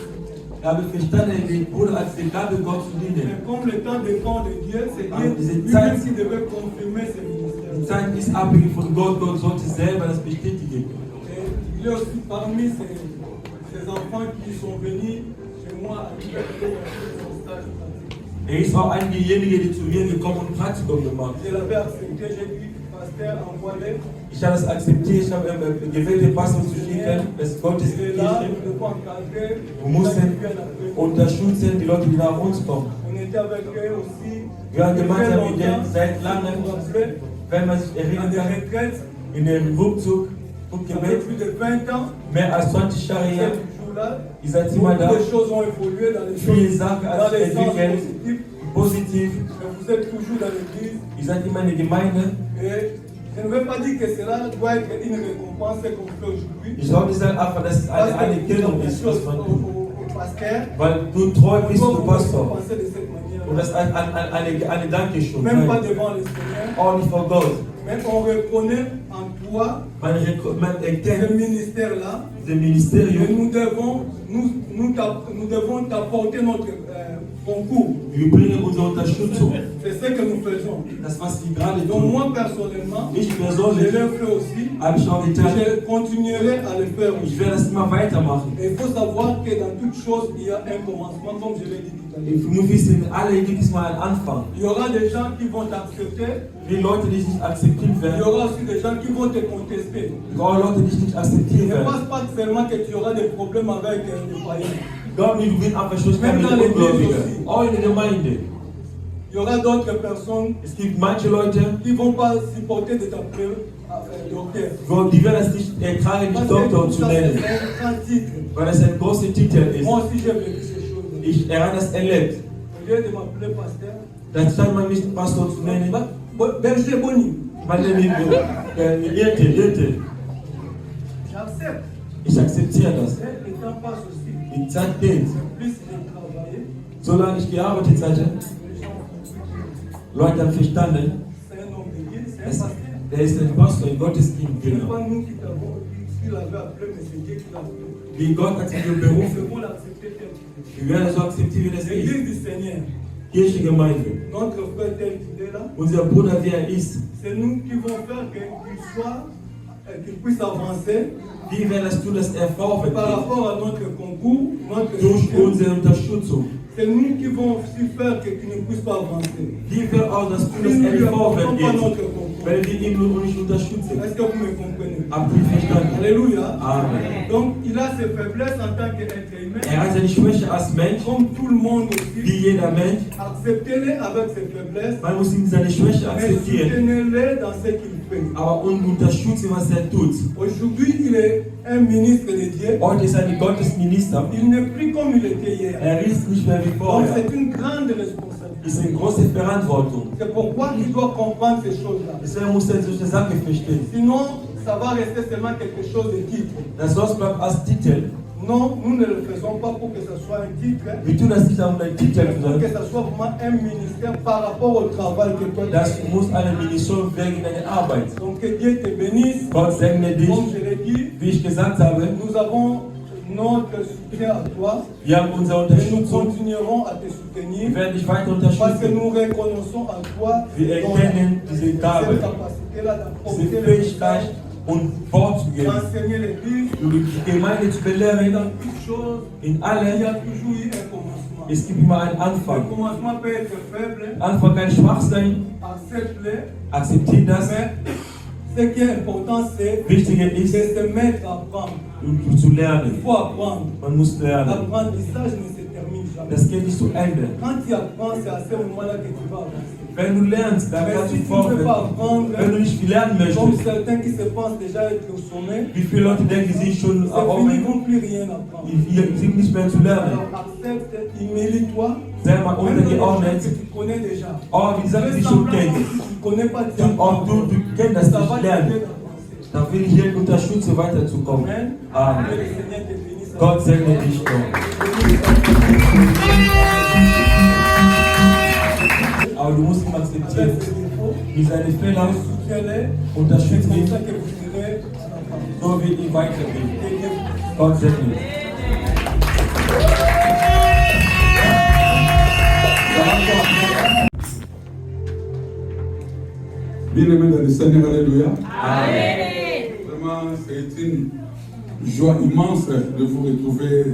ich habe verstanden, den Bruder als die Gabe Gott zu dienen. Mais comme le temps dépend de Dieu, c'est Dieu diese lui-même Zeit- qui devait confirmer ce ministère. Die Zeit ist abhängig von Gott, Gott sollte selber das bestätigen. Et il y a aussi parmi ces enfants qui sont venus chez moi à l'université son stage pratique. Er ist auch einer derjenigen, die zu mir gekommen und Praktikum gemacht. Je l'avais accepté, j'ai dit, pasteur, envoie-les. Ich habe das akzeptiert, ich habe gewählt, den Pastor zu schicken, das Il est là, Gotteskirche. il faut encadrer. Wir mussten il a appris. unterstützen, die Leute, die nach uns kommen. On était avec eux aussi. Wir haben gemeinsam mit Très denen seit longtemps. langem, Vous vous rappelez, wenn man sich dans erinnern des kann, retraites, in dem Rückzug, ça fait Gebet, plus de 20 ans. mehr als 20 Jahre her, Cette jour-là, ihr seid immer da, beaucoup de choses ont évolué dans les viele choses, Sachen dans als les sens entwickelt, positifs. positiv, Mais vous êtes toujours dans l'église. ihr seid immer in der Gemeinde. Et je ne veux pas dire que cela doit être une récompense comme fait aujourd'hui. Ich sollte sagen, einfach, dass es Parce eine que Anerkennung quelque ist, chose was man tut. au pasteur. Weil du treu On bist doit du vous Pastor. récompenser de cette manière. Und das ist eine Dankeschön. Même pas Nein, devant le Seigneur. auch nicht vor Gott. Mais on reconnaît en toi Man ce erkennt ministère-là. dieses Et Ministerium. nous devons nous devons apporter notre concours. Wir bringen unsere Unterstützung. C'est ce que nous faisons. Das, was wir gerade Donc tun. moi personnellement, Ich je persönlich l'ai fait aussi. habe ich auch getan. Je continuerai à le faire Ich aussi. werde das immer weitermachen. Et il faut savoir que dans toute chose, il y a un commencement, comme je l'ai dit tout à l'heure. Wir wissen, alle gibt es mal einen Anfang. Il y aura des gens qui vont t'accepter. Die Leute, die dich nicht akzeptieren Il y werden, aura aussi des gens qui vont te contester. Leute, die dich nicht akzeptieren Ne werden. pense pas seulement que tu auras des problèmes avec les païens. Glaub nicht, du wirst einfach Schwierigkeiten mit den Ungläubigen. Auch in der Gemeinde. Il y aura d'autres personnes Es gibt manche Leute, qui ne vont pas supporter de t'appeler docteur. die werden es nicht ertragen, dich Doktor zu nennen, C'est un grand titre. weil es ein großer Titel ist. Moi aussi, j'ai vécu ces choses. Ich habe das erlebt. Au lieu de m'appeler pasteur, Statt man mich Pastor zu nennen, berger Boni, man nennt mich Hirte. j'accepte. Ich akzeptiere das. Mais le temps passe aussi. Die Zeit geht. Plus j'ai travaillé, Solange ich gearbeitet hatte, les gens ont Leute haben verstanden, c'est un homme d'église, c'est un pasteur. der ist ein Pastor in Gottesdienst. Ce n'est Genau. pas nous qui t'avons dit qu'il avait appelé, mais c'est Dieu qui l'a appelé. Wie Gott hat sich Nous berufen, devons l'accepter tel qu'il est. wir werden so akzeptieren, wie das ist. L'église du Seigneur, Kirche, Gemeinde. notre frère tel qu'il est là, Unser Bruder, wie er ist, c'est nous qui vont faire qu'il soit, qu'il puisse avancer wie wir das tun, dass er vorwärts par geht. rapport à notre concours, notre Durch soutien. unsere Unterstützung. C'est nous qui vont aussi faire qu'il ne puisse pas avancer. Wie wir auch das tun, dass Si nous er ne lui nicht apportons vorwärts pas geht. notre concours, Wenn wir ihn nur nicht unterstützen. est-ce que vous me comprenez? Habt ihr verstanden? Alléluia. Amen. Donc il a ses faiblesses en tant qu'être humain, Er hat seine Schwäche als Mensch, comme tout le monde aussi. wie jeder Mensch. Acceptez-les avec ses faiblesses, Man muss ihm seine Schwäche mais akzeptieren, soutenez-les dans ce qu'il fait. aber unterstützen, was er tut. Aujourd'hui, il est un ministre de Dieu. Heute ist er ein Gottesminister. Il n'est plus comme il était hier. Er ist nicht mehr wie Donc vorher. c'est une grande Ist responsabilité. eine große Verantwortung. C'est pourquoi il doit comprendre ces choses-là. Deswegen muss er solche Sachen verstehen. Sinon, ça va rester seulement quelque chose de titre. Das sonst bleibt als Titel. Non, nous ne le faisons pas pour que ce soit un titre, Wir tun das nicht um einen Titel zu pour que sein. ce soit vraiment un ministère par rapport au travail que toi tu Das fais. muss eine Mission wegen deiner Arbeit. Donc que Dieu te bénisse. Gott segne dich. Comme je l'ai dit, Wie ich gesagt habe, nous avons notre soutien à toi wir haben unsere et nous Unterstützung. continuerons à te Wir soutenir werden dich weiter parce que unterstützen. nous reconnaissons en toi Wir erkennen diese Gabe, cette capacité-là d'apporter diese le Fähigkeit message, und Wort zu geben. d'enseigner l'église. Die Gemeinde zu Et belehren. dans toute chose, In il y a allem, toujours eu un commencement. es gibt immer einen Le Anfang. commencement peut être faible, Anfang kann schwach sein. accepte-le, Akzeptiere das. mais ce qui est important, c'est Wichtiger de ist, se mettre à apprendre. zu Il lernen. faut apprendre. Man muss lernen. L'apprentissage ne se termine jamais. Das geht nicht zu Ende. Quand tu apprends, c'est à ce moment-là que tu vas avancer. Wenn du lernst, dann Mais kannst si du tu ne veux pas vorwärts. apprendre, Wenn du nicht viel lernen comme möchtest, certains qui se pensent déjà être au sommet, wie viele Leute denken, sie sind schon c'est fini, ils ne oben, vont plus rien apprendre. die sind nicht mehr zu lernen. Alors accepte, humilie-toi, Sei mal même dans les choses untergeordnet. que tu connais déjà. Oh, wie gesagt, Fais die schon semblant kennen. comme si tu ne connais pas, tu Und apprends. auch du kennst das Ça va nicht t'aider lernen. d'avancer. Dann will ich hier unterstützen, weiterzukommen. Amen. Amen. Que le Seigneur te bénisse. Gott segne dich doch. Aber du musst ihn akzeptieren. Avec ses défauts, Wie seine Fehler, soutiens-les. C'est unterstütze comme ihn, ça que vous irez à so wie ihn weitergehen. la fin. Gott segne dich. Bien-aimés dans le Seigneur, alléluia. Amen. Vraiment, c'est une joie immense de vous retrouver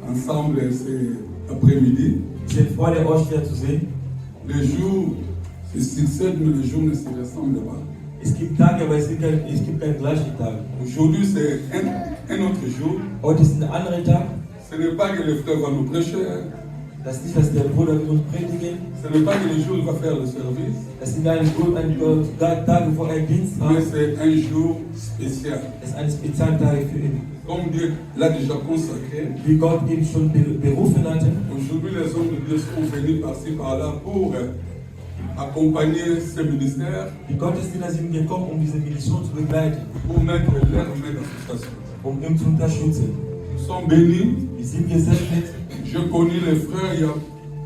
ensemble cet après-midi. Es ist eine Freude, euch hier zu sehen. Les jours se succèdent, mais les jours ne se ressemblent pas. Es gibt Tage, aber es gibt keinen gleichen Tag. Aujourd'hui, c'est un autre jour. Heute ist ein anderer Tag. Ce n'est pas que le frère va nous prêcher, Das ist nicht, dass der Bruder mit uns predigen. ce n'est pas que le jour où il va faire le service, Das sind ein Tage, wo er Dienst mais hat. c'est un jour spécial. Es ist ein Spezialtag für ihn. Comme Dieu l'a déjà consacré, Wie Gott ihn schon berufen hatte. aujourd'hui les hommes de Dieu sont venus par-ci par-là pour accompagner ce ministère, Die Gottesdiener sind gekommen, um diese Mission zu begleiten, pour mettre leur main dans cette situation. um ihn zu unterstützen. Nous sommes bénis. Wir sind gesegnet. Je connais les frères il y a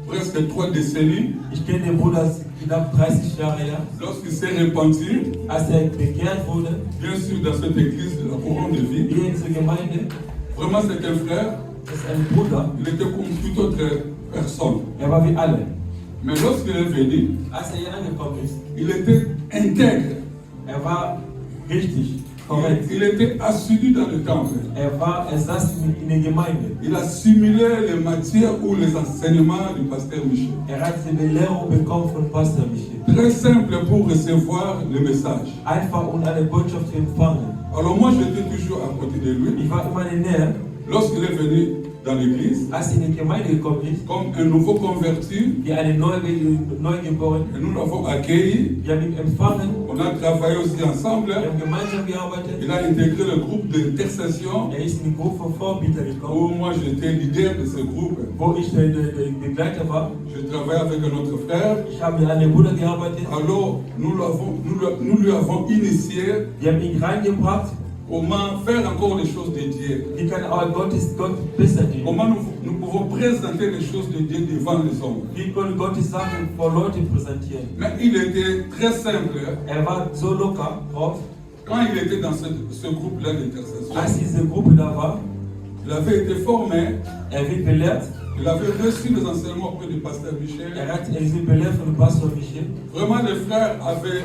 presque 3 décennies. Ich kenne den Bruder knapp 30 Jahre her. Lorsqu'il s'est repenti, Als er bekehrt wurde, bien sûr dans cette église de la couronne de vie, hier in dieser Gemeinde, vraiment c'est un frère ist ein Bruder. Il était comme toute autre personne. War wie alle. Mais lorsqu'il est venu, Als hier angekommen ist, il était intègre. war richtig, korrekt. Il était assidu dans le temple. Er saß in der Gemeinde. Il assimilait les matières ou les enseignements du pasteur Michel. Hat die Belehrung bekommen von Pastor Michel. Très simple pour recevoir le message. Einfach eine Botschaft zu empfangen. Alors moi j'étais toujours à côté de lui. Ich war immer in der Nähe. Lorsqu'il est venu dans l'église, Als in die Gemeinde gekommen ist, comme un nouveau converti, wie eine Neugeboren, et nous l'avons accueilli. wir haben ihn empfangen, On a travaillé aussi ensemble. wir haben gemeinsam gearbeitet. Il a intégré le groupe d'intercession Ist in die Gruppe von Vorbietern gekommen, où moi j'étais leader de ce groupe. wo ich der Begleiter war. Je travaillais avec un autre frère. Ich habe mit einem Bruder gearbeitet. Alors nous lui avons initié Wir haben ihn reingebracht. comment faire encore les choses de Dieu. Wie kann aber Gott besser dienen? Comment nous pouvons présenter les choses de Dieu devant les hommes. Wie können Gottes Sachen vor Leute präsentieren? Mais il était très simple. War so locker drauf. Quand il était dans ce groupe-là d'intercession, Als diese Gruppe da war, il avait été formé. wird belehrt. Il avait reçu les enseignements auprès du pasteur Michel. Hat diese belehrt von Pastor Michel. Vraiment, les frères avaient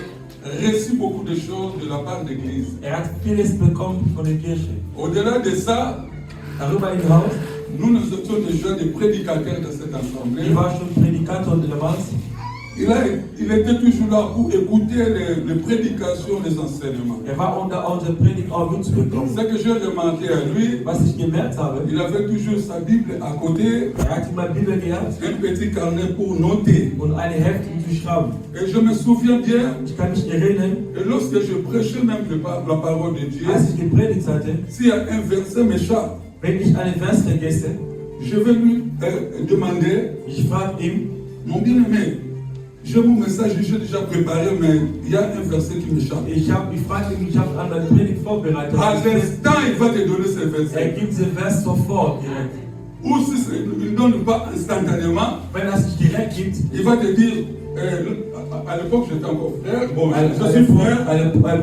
reçu beaucoup de choses de la part de l'église. Hat vieles bekommen von der Kirche. Au-delà de ça, Darüber hinaus, nous étions déjà des prédicateurs de cette assemblée. ich war schon Prädikator damals. Il était toujours là pour écouter les prédications, les enseignements. War unter unserer Predigt auch mitzubekommen. Ce que j'ai remarqué à lui, Was ich gemerkt habe, il avait toujours sa Bible à côté, hat immer Bibel gehabt un petit carnet pour noter. und eine Heft zu schreiben. Et je me souviens bien, Ich kann mich erinnern, et lorsque je prêchais même la parole de Dieu, als ich gepredigt hatte, s'il y a un verset m'échappe, wenn ich einen Vers vergesse, je vais lui demander, ich frage ihn, mon bien-aimé, j'ai mon message, j'ai déjà préparé, mais il y a un verset qui m'échappe. ich frage ihn, ich habe an meine Predigt vorbereitet. À l'instant, il va te donner ce verset. Gibt den Vers sofort direkt. Ou si il ne donne pas instantanément, Wenn er sich direkt gibt, il va te dire, à l'époque j'étais encore frère, bon, je suis frère,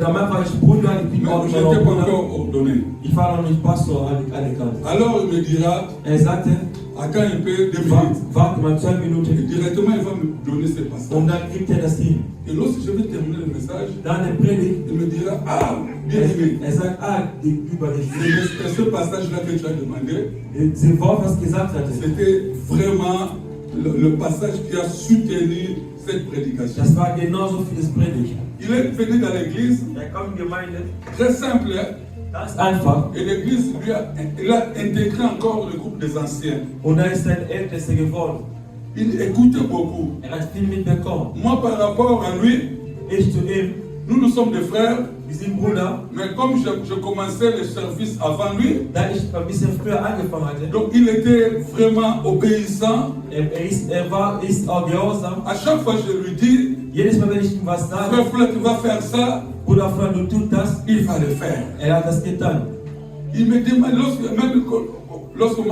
damals war ich Bruder, ich bin mais auch je immer noch n'étais pas Bruder. encore ordonné. Ich war noch nicht Pastor anerkannt. Alors il me dira, Sagte, attends un peu, 2 minutes. warte mal 2 Et Minuten directement il va me donner ce passage. und dann gibt das hin. Et lorsque je vais terminer le message, Dann der Predigt, il me dira, ah, bien aimé, sagt, die Überrichtung. c'est ce passage-là que tu as demandé, Sie Wort, was gesagt hatte, c'était vraiment le passage qui a soutenu cette prédication. das war genauso vieles Predigt. Il est venu dans l'église, Kommt in Gemeinde, très simple, ganz einfach. et l'église il a intégré encore le groupe des anciens. Und ist ein Ältester geworden. Il écoutait beaucoup. Hat viel mitbekommen. Moi, par rapport à lui, Ich zu ihm, nous sommes des frères, wir sind Bruder. mais comme je commençais le service avant lui, Da ich ein bisschen früher angefangen hatte, donc il était vraiment obéissant. ist auch gehorsam. À chaque fois, je lui dis, Jedes Mal, wenn ich ihm was sage, frère, frère, tu vas faire ça, Bruder, Freund, du tust das, il va le faire. hat das getan. Il me demande, lorsqu'on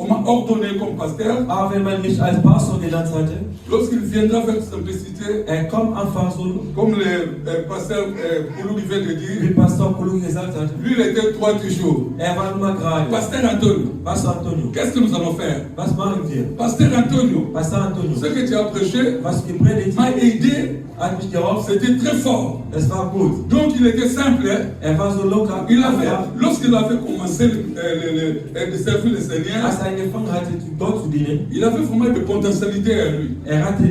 m'a ordonné comme pasteur, Aber wenn man mich als Pastor genannt hatte, lorsqu'il viendra avec simplicité, kommt einfach so, comme le pasteur Poulou vient de wie dire, Pastor Kulu gesagt hat, lui il était droit toujours. war immer gerade. Pasteur Antonio, Pastor Antonio, qu'est-ce que nous allons faire? was machen wir? Pasteur Antonio, Pastor Antonio, ce que tu as prêché was du gepredigt m'a aidé, hat mich geholfen, c'était très fort. es war gut. Donc il était simple. War so locker. Lorsqu'il avait commencé de servir le Seigneur, Als angefangen hatte, Gott zu dienen, il avait vraiment des potentialités à lui. hatte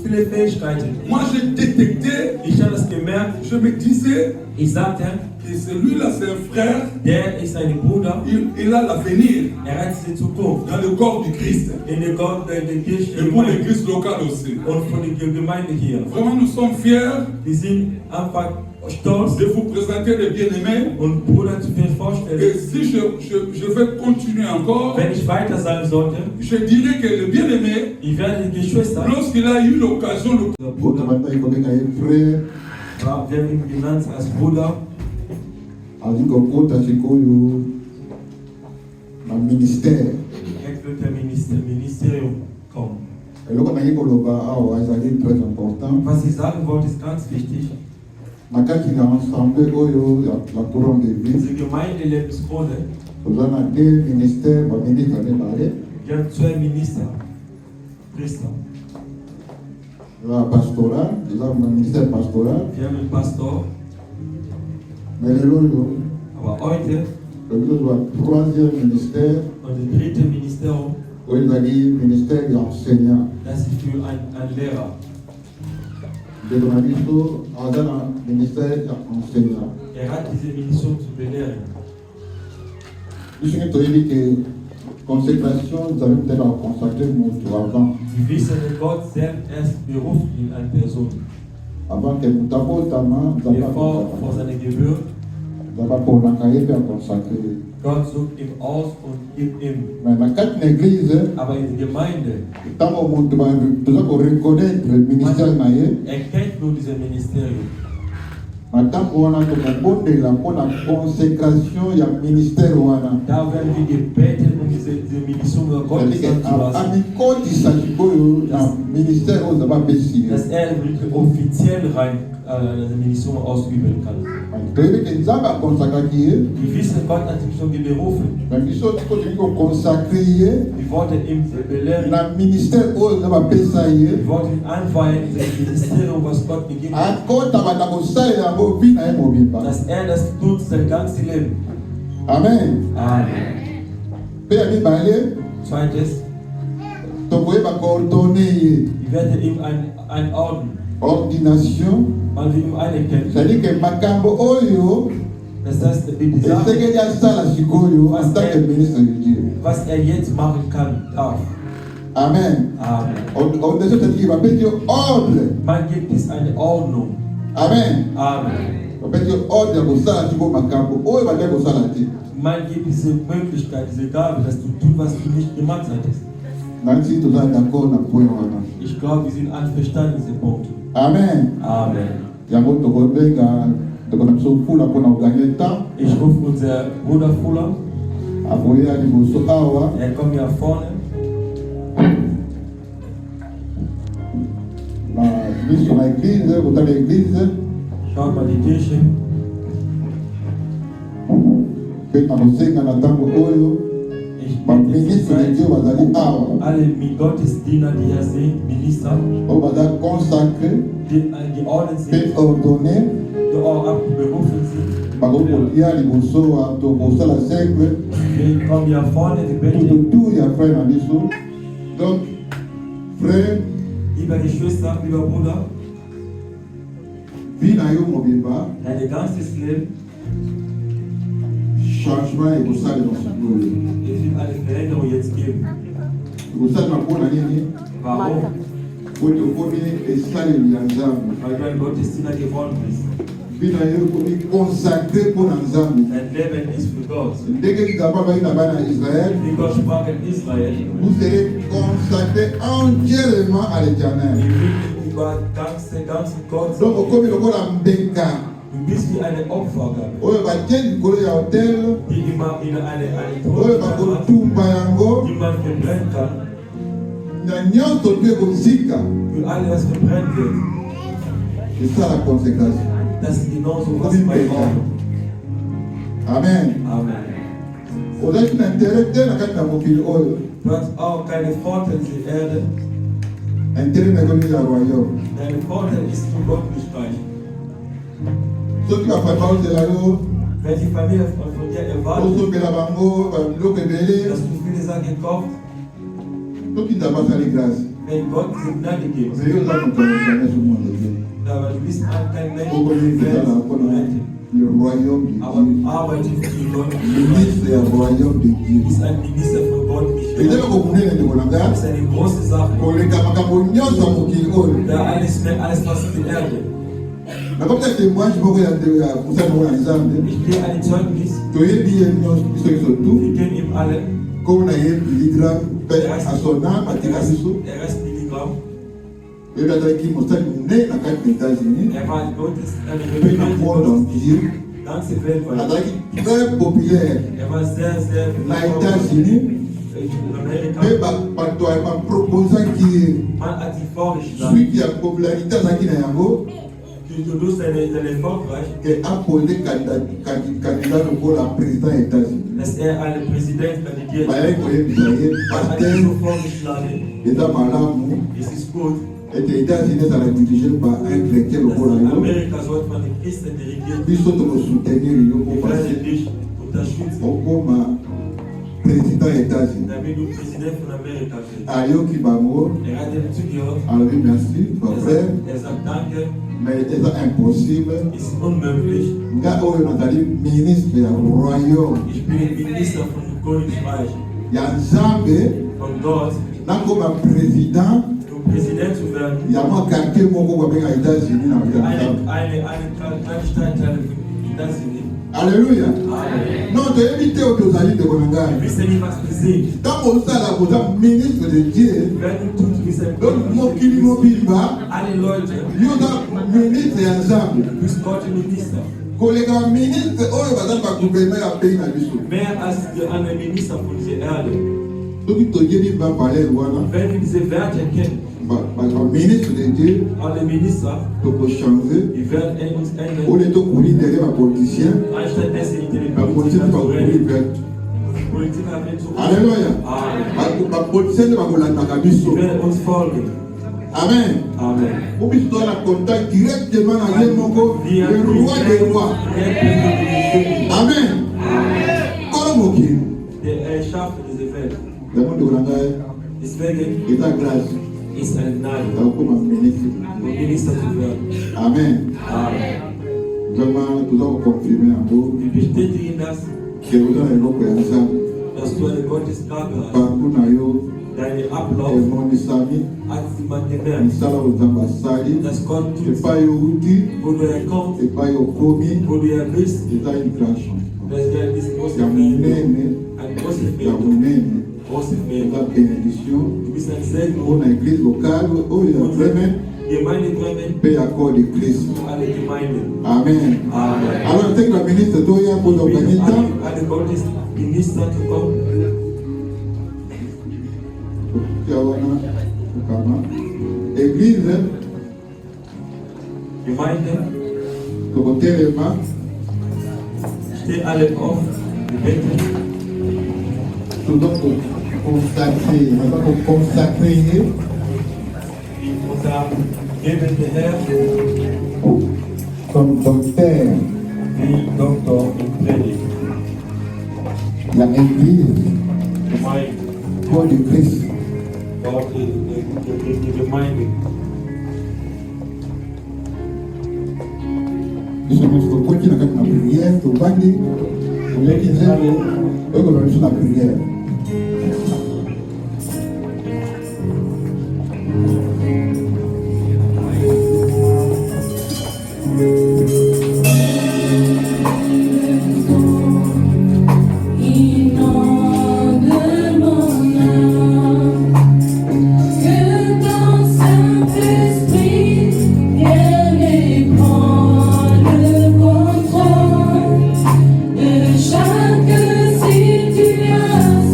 viele Fähigkeiten. Moi j'ai détecté, Ich habe das gemerkt, je me disais ich sagte, que celui-là c'est un frère, der ist ein Bruder, il a l'avenir hat die Zukunft dans le corps du Christ in der Kirche et pour l'église locale aussi. und von der Gemeinde hier. Vraiment nous sommes fiers Wir sind einfach stolz de vous présenter les bien-aimés. und Bruder zu viel Et vorstellen. si je vais continuer encore, Wenn ich weiter sagen sollte, je dirais que le bien-aimé, ich werde die Geschwister, lorsqu'il a eu l'occasion de der Bruder, wir haben ihn genannt als Bruder, azikokota sikoyo na ministère wird der Ministerium kommen. eloko nangi koloba awa ezali très important Was ich sagen wollte, ist ganz wichtig. na kati na ensemble oyo la couronne de vie Diese Gemeinde Lebenskrone Nous avons deux ministères, le ministre en a parlé. Il y a deux ministres. Christ. La pastoral, nous avons un ministère pastoral. Il y a un pasteur. Mais les autres, Aber heute, nous avons un troisième ministère. und der dritte Ministerium, Où il a dit ministère d'enseignant. das ist für ein Lehrer. De journalistes, on a un ministère d'enseignant. Hat diese Mission zu belehren. Je suis dit que consécration, nous avons peut-être consacré notre avant. Sie wissen, Gott selbst erst beruft in eine Person. Avant que nous avons notamment, nous Bevor vor seiner Geburt, avons pour la carrière consacré. Gott sucht ihn aus und gibt ihm. Mais dans quatre églises, Aber in der Gemeinde tant qu'on doit reconnaître le ministère, erkennt nur dieses Ministerium. maintenant on a la consécration, il y a le ministère. Da werden wir gebeten, diese Mission über Gott zu lassen. Dass wirklich offiziell rein diese Mission ausüben kann. Wir wissen, Gott hat ihn schon berufen. Wir wollten ihm belehren. Wir wollten ihn anweihen, das Ministerium, was Gott gegeben hat. Dass das tut sein ganzes Leben. Amen. Amen. Zweites, wir werden ihm ein Orden. Ordination, Weil wir ihm anerkennen. c'est-à-dire que Makambo Oyo, Das heißt, die Sache, was jetzt machen kann, darf. Amen. Amen. On ordre. Man gibt es eine Ordnung. Amen. Amen. Man gibt diese Möglichkeit, diese Gabe, dass du tust, was du nicht gemacht hattest. Ich glaube, wir sind einverstanden in diesem Punkt. Amen. Amen. Ich rufe unser Bruder Fuller. Er kommt hier vorne. Schaut mal die Kirche. Ich bin diese Zeit, alle Gottesdiener, die hier sind, Minister, die Orden sind, die auch abberufen sind. Wir kommen hier vorne, die beten. Donc, frère, Lieber Geschwister, lieber Bruder, dein ganzes Leben, changement et pour ça, es wird eine Veränderung jetzt geben. Warum? Weil du ein Gottesdiener geworden bist. Dein Leben ist für Gott. Wie Gott sprach in Israel, vous serez consacré entièrement à l'éternel. wir will über ganzen Gott Donc, sein. comme il y a Du bist wie eine Opfergabe, oyo batie likolo ya hotel die immer in eine oyo Thron hat, bakotumba yango die man verbrennen kann. na nyonso mpe kozika. Für alles, was verbrennt wird. C'est ça la consécration. Das ist genauso was bei Ordnung. Amen. Amen. ozalaki na intérêt te na kati na mokili oyo. Du hast auch keine Vorteile in der Erde. Intérêt na ekomi ya royaume. Dein Vorteil ist für Göttlichkeit. soki bapapa ozela yo Wenn die Familie von dir erwartet, osopela bango biloko ebele dass du viele Sachen kaufst, soki nzambe asali grâce wenn Gott dir Gnade gibt, mais yo oza moto amokanesi omonde te aber du bist kein Mensch, okomi der kozala mpona rettet. le royaume de Aber Dieu. arbeite für die Gott. Ministre ya royaume de Du Dieu. bist ein Minister von Gott. ezaka komunene ndeko na Das nga ist eine große Sache. koleka makambo nyonso ya mokili oyo Da alles was in der Erde. nakomisa témoignage moko ya mosali moko na nzambe Ich gehe ein Zeugnis. toyebi ye nyonso biso nyonso tu Wir kennen ihn alle. kombo na ye Billy mpe asona atika biso Er ist Milligramm. oyebi azalaki mosali monene na kati na États-Unis Er war eine mpe na monde entier ganze Welt. azalaki très populaire Er war sehr na États-Unis in Amerika. mpe bato baproposaki ye Man hat sie vorgeschlagen. suite ya popularité azalaki na yango et a posé candidat pour la présidence des États-Unis. Eine Präsident kandidiert. Baye koye bisaye pasteur et dans malamu Es ist gut. et les États-Unis ça dirigé par un chrétien dass lokola yo. Amerika sollte von den Christen dirigiert. Biso to soutenir yo Wir pour passer werden dich unterstützen, au comme président des États-Unis. damit du Präsident von Amerika wirst. Ayoki bango, Hat dem zugehört. alors merci, mon frère, Sagt Danke, mais c'est impossible. ist unmöglich. Nga oyo nazali ministre ya royaume Ich bin Minister von dem Königreich. ya Nzambe Von dort, nakoma président um Präsident zu werden, ya mwa quartier moko babenga États-Unis na ya Nzambe. eine Stadtteil in das Sinne. Alléluia. Non, tu es invité au Tozali de Wir Bonanga. wissen nicht, was wir sehen. Quand on sait la cosa ministre de Dieu, Wir werden tun, wie es donc mokili mobimba, alle Leute, yoda ministre ya Nzambe. du bist Gott Minister. Koleka ministre oyo bazali ba gouvernement ya pays na biso. Mehr als die anderen Minister von dieser Erde. Soki toyebi ba parler wana, Wenn wir diese Werte kennen, ba ministre de Dieu alle Minister, toko changer. die werden in uns ändern. Ole to kuri derrière ba politicien, Anstatt dessen in den ba politicien ba kuri vers. Politik haben zu Alléluia. Amen. Ba politicien ba kolandaka Sie biso. werden uns folgen. Amen. Amen. Pour biso to na contact directement na ye moko, le roi des rois. Amen. Kolo mokili. Der Schaffe dieser Welt. Yango ndeko na ngai Deswegen eza grâce ist eine Gnade, akokoma ministre. Minister zu werden. Amen. Amen. Vraiment toza koconfirme yango Wir bestätigen das, ke oza na eloko ya nzambe dass du eine Gottesgabe hast. partout na yo Deine Ablauf emonisami hat man gemerkt, misala oyo nzambe asali dass Gott tut, epai outi wo du herkommst, epai okomi wo du her bist, eza une grande chance das wird diese große ya Veränderung, monene eine große ya Veränderung, monene große eza Veränderung. bénédiction Du bist ein Segen mpona église locale oyo ya bremen Gemeinde Bremen, mpe ya corps de christ. alle Gemeinden. Amen. Amen. Alors nateki na ministre toya mpona organita Alle Gottesminister zu kommen. tia wana kama église Gemeinde, tokotelema stehen alle auf, wir beten. toza koconsacre naza koconsacre ye Unser gebende Herr, comme docteur wie Doktor in Predigt, ya église Gemeinde, corps de christ. dort die Gemeinde. biso nyonso tokoti na kati na prière tovandi toyoki nzembo oyokola biso na prière. Chaque situation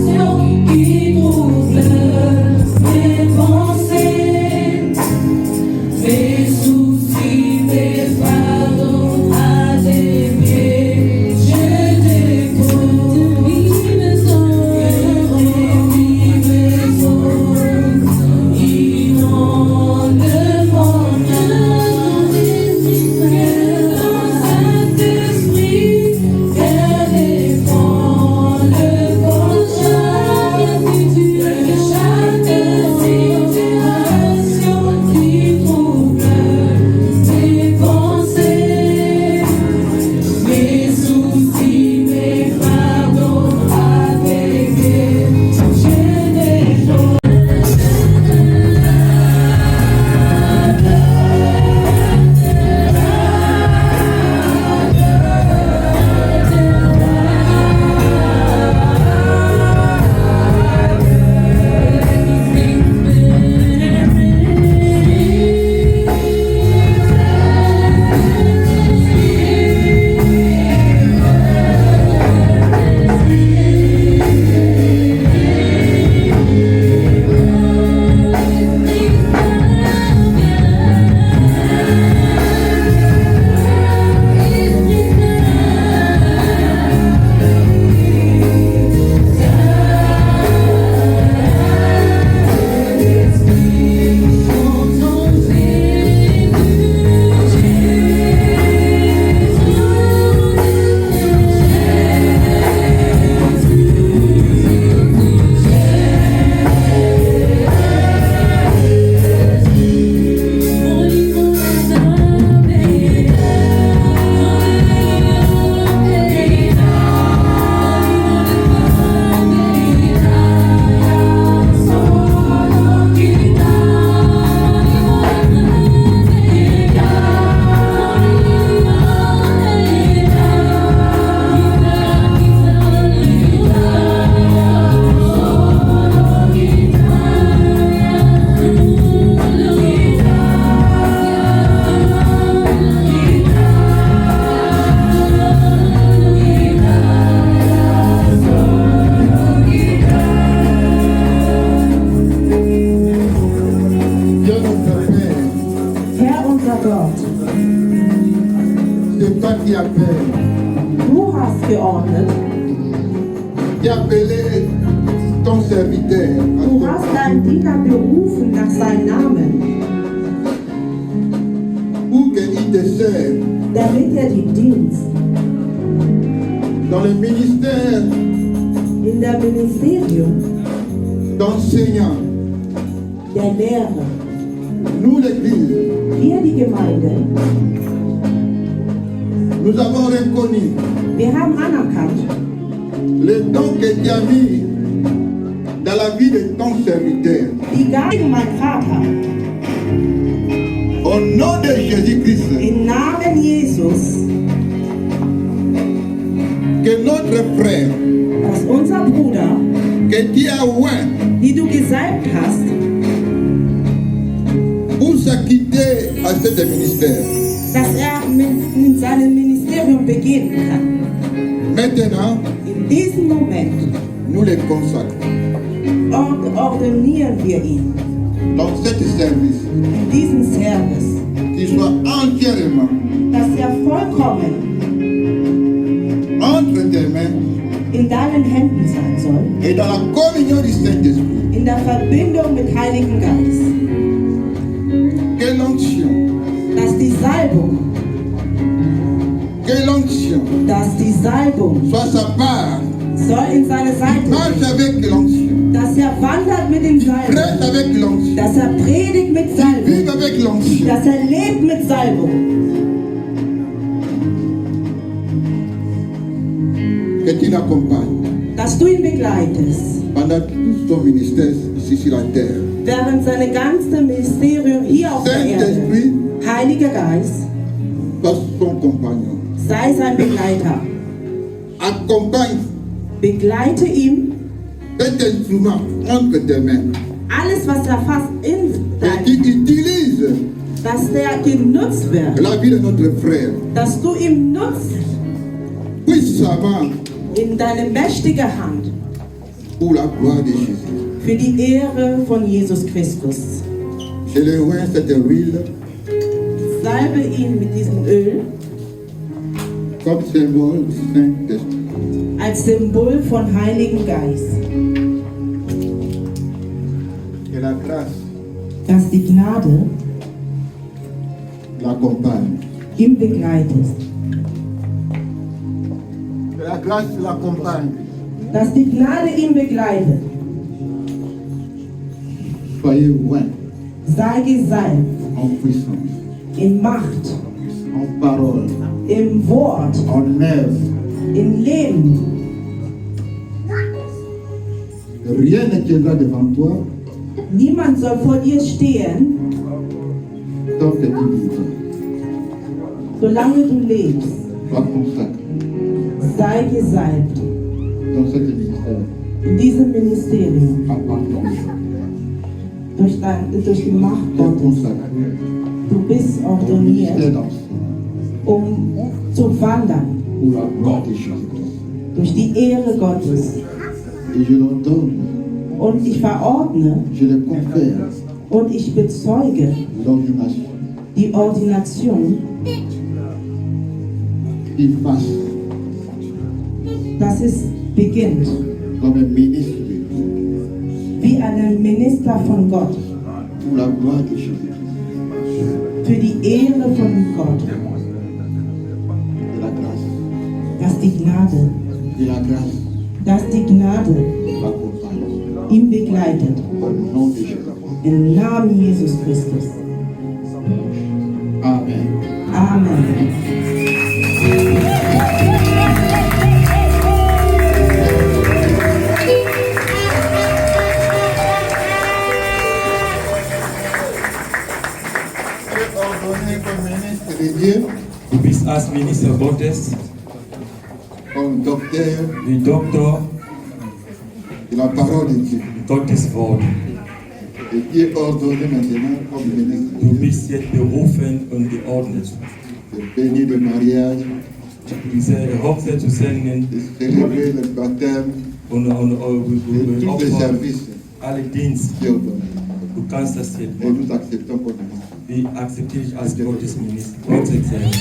hast geordnet. Tu as appelé ton serviteur. Du hast deinen Diener berufen nach seinem Namen, Pour qu'il te serve damit er dir dient. dans le ministère In der Ministerium d'enseignant. der Lehre. Nous, l'Église, Wir, die Gemeinde, nous avons reconnu wir haben anerkannt, le don que tu as mis dans la vie de ton serviteur. die Gaben mein Vater, Au nom de Jésus-Christ, im Namen Jesus, que notre frère, dass unser Bruder, que tu as oint die du gesalbt hast, pour s'acquitter à ce ministère. dass er mit seinem Ministerium beginnen kann. Maintenant, In diesem Moment nous les consacrons ordinieren wir ihn dans ce service. in diesem Service, Qu'il soit entièrement dass er vollkommen entre tes mains in deinen Händen sein soll, et dans la communion du Saint-Esprit. in der Verbindung mit Heiligen Geist, Que l'onction, dass die Salbung soit sa part. soll in seine Seite Marche gehen, avec l'onction. dass er wandert mit dem Salbung, Prêche avec l'onction. dass er predigt mit Salbung, Vive avec l'onction. dass er lebt mit Salbung, Que tu l'accompagnes dass du ihn begleitest, pendant tout son ministère ici sur la terre. während seine ganze Ministerium hier auf der Erde. Saint-Esprit, Heiliger Geist, sois son compagnon. sei sein Begleiter. Accompagne Begleite ihn, cet instrument entre tes mains. alles was er fasst in Et dein, tu utilises dass der genutzt wird, la vie de notre frère dass du ihm nutzt puissamment in deine mächtige Hand pour la gloire de Jésus. für die Ehre von Jesus Christus. Je le vois cette huile Salbe ihn mit diesem Öl comme symbole du Saint-Esprit. als Symbol von Heiligen Geist, Que la grâce dass die Gnade l'accompagne. ihm begleitet, Que la grâce l'accompagne. dass die Gnade ihm begleitet. Soyez loin Sei gesalbt en puissance, in Macht, en parole, im Wort, en œuvre. im Leben. Rien ne tiendra devant toi Niemand soll vor dir stehen, tant que tu vivras. solange du lebst. Sois consacré Sei gesalbt dans ce ministère in diesem Ministerium à partir durch die Macht de Gottes. consacré Du bist au ministère ordiniert, d'enseignement zu wandern pour la gloire de Jésus-Christ. durch die Ehre Gottes. Et je l'ordonne, Und ich verordne je le confère und ich bezeuge l'ordination die Ordination, qu'il fasse dass es beginnt comme un ministre wie ein Minister von Gott pour la gloire de Jésus-Christ. für die Ehre von Gott, Que la grâce, dass die Gnade, que la grâce dass die Gnade l'accompagne. ihn begleitet. Au nom de Jésus. Im Namen Jesus Christus. Amen. Amen. Tu es ordonné comme ministre de Dieu, Du bist als Minister Gottes, comme docteur wie Doktor de la parole de Dieu. Gottes Wort. Et tu es ordonné maintenant comme ministre de Du Dieu. bist jetzt berufen und geordnet, De bénir le mariage, diese Hochzeit zu segnen de célébrer le baptême, und de tous les services alle Dienst. qui ont donné. Du kannst das jetzt. Et nous acceptons comme ministre. Wie akzeptiere ich als Gottesminister? Gottes Segen.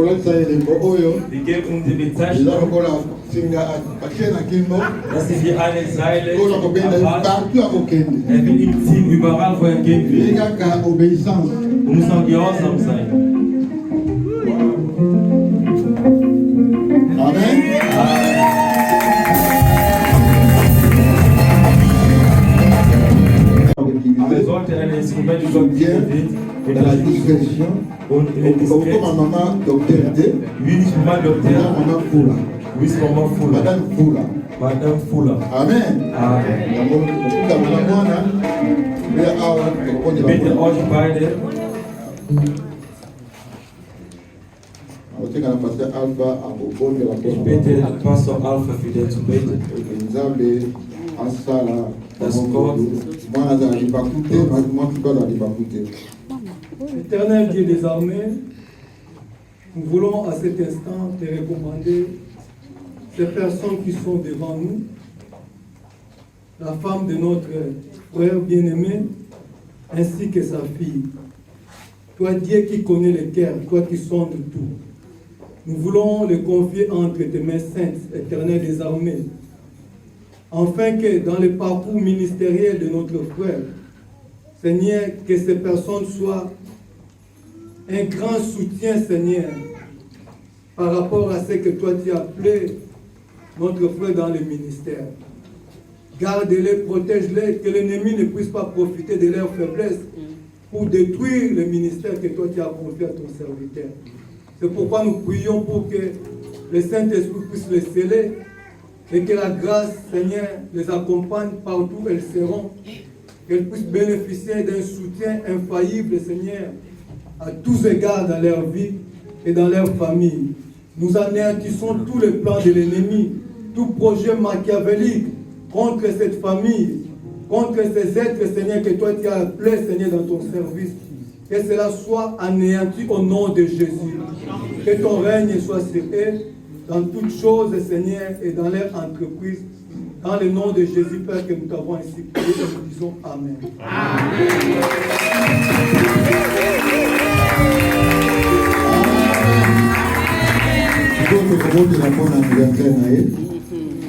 Wir geben uns die Bezeichnung, dass sie wie alle Seile erfasst. Er will ihn ziehen überall, wo er gehen will. Wir müssen auch gehorsam sein. Amen. Aber er sollte ein Instrument über Dans la discrétion, und comme maman docteur D, lui nicht mal Doktor, maman Fula, lui ist Mama Fuller. madame Fula. Madame Fuller. Amen. Ich bitte euch beide, ich bitte Pastor Alpha wieder zu beten. Dass Gott Éternel Dieu des armées, nous voulons à cet instant te recommander ces personnes qui sont devant nous, la femme de notre frère bien-aimé, ainsi que sa fille. Toi Dieu qui connais les cœurs, toi qui sondes tout. Nous voulons le confier entre tes mains saintes, Éternel des armées, afin que dans le parcours ministériel de notre frère, Seigneur, que ces personnes soient un grand soutien, Seigneur, par rapport à ce que toi tu as appelé notre frère dans le ministère. Garde-les, protège-les, que l'ennemi ne puisse pas profiter de leur faiblesse pour détruire le ministère que toi tu as confié à ton serviteur. C'est pourquoi nous prions pour que le Saint-Esprit puisse les sceller et que la grâce, Seigneur, les accompagne partout où elles seront, qu'elles puissent bénéficier d'un soutien infaillible, Seigneur, à tous égards dans leur vie et dans leur famille. Nous anéantissons tous les plans de l'ennemi, tout projet machiavélique contre cette famille, contre ces êtres, Seigneur, que toi tu as appelés, Seigneur, dans ton service. Que cela soit anéanti au nom de Jésus. Que ton règne soit sur eux, dans toutes choses, Seigneur, et dans leur entreprise. Dans le nom de Jésus, Père, que nous t'avons ainsi prié, et nous disons Amen.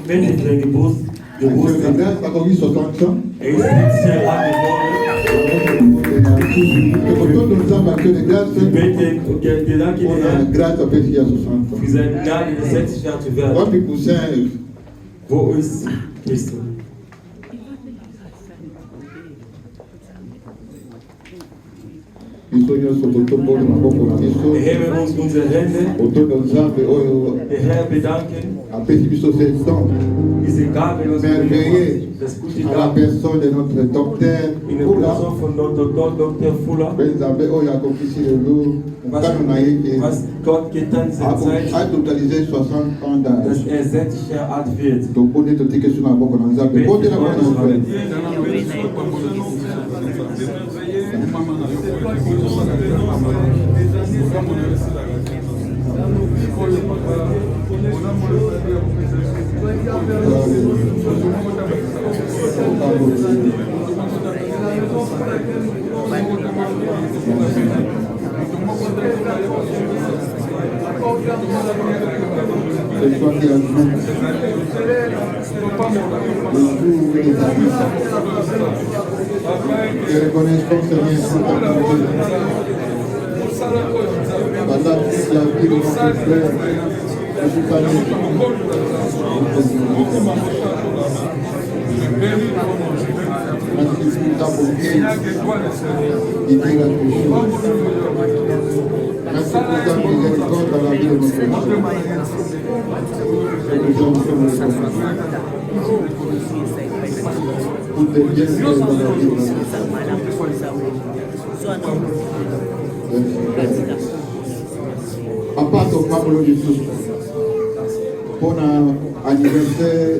wenn ich den Geburtstag er ist speziell angeboren. Ich bete den Dank in Herrn für seine Gnade, die 60 Jahre zu werden. Wo ist Christus? Wir heben uns unsere Hände. Der Herr bedanken. Diese Gabe, das gute à la personne de notre docteur in der Person von Dr. Fuller, was Gott getan hat, a totalisé 60 ans d'âge. dass 60 Jahre alt wird. Pour l'anniversaire,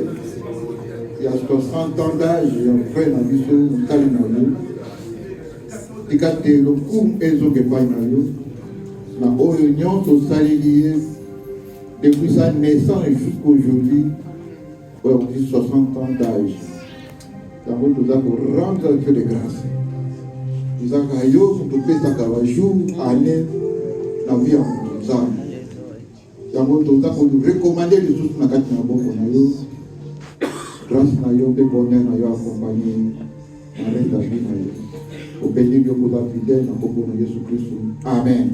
il y a 60 ans d'âge, un frère n'a vu ce calendrier. Et quand tu es le coup, ils ont pas la réunion sociale depuis sa naissance jusqu'à aujourd'hui, on dit 60 ans d'âge. Donc nous avons rendre Dieu de grâce. Nous avons eu pour tout ça jour, année, la vie en nous. yango toza korecommander lisusu na kati na maboko na yo grâce na yo mpe bonheur na yo accompagné na reste ya vie na yo obédir yo koza fidèle na kombo na Yesu Kristo. Amen.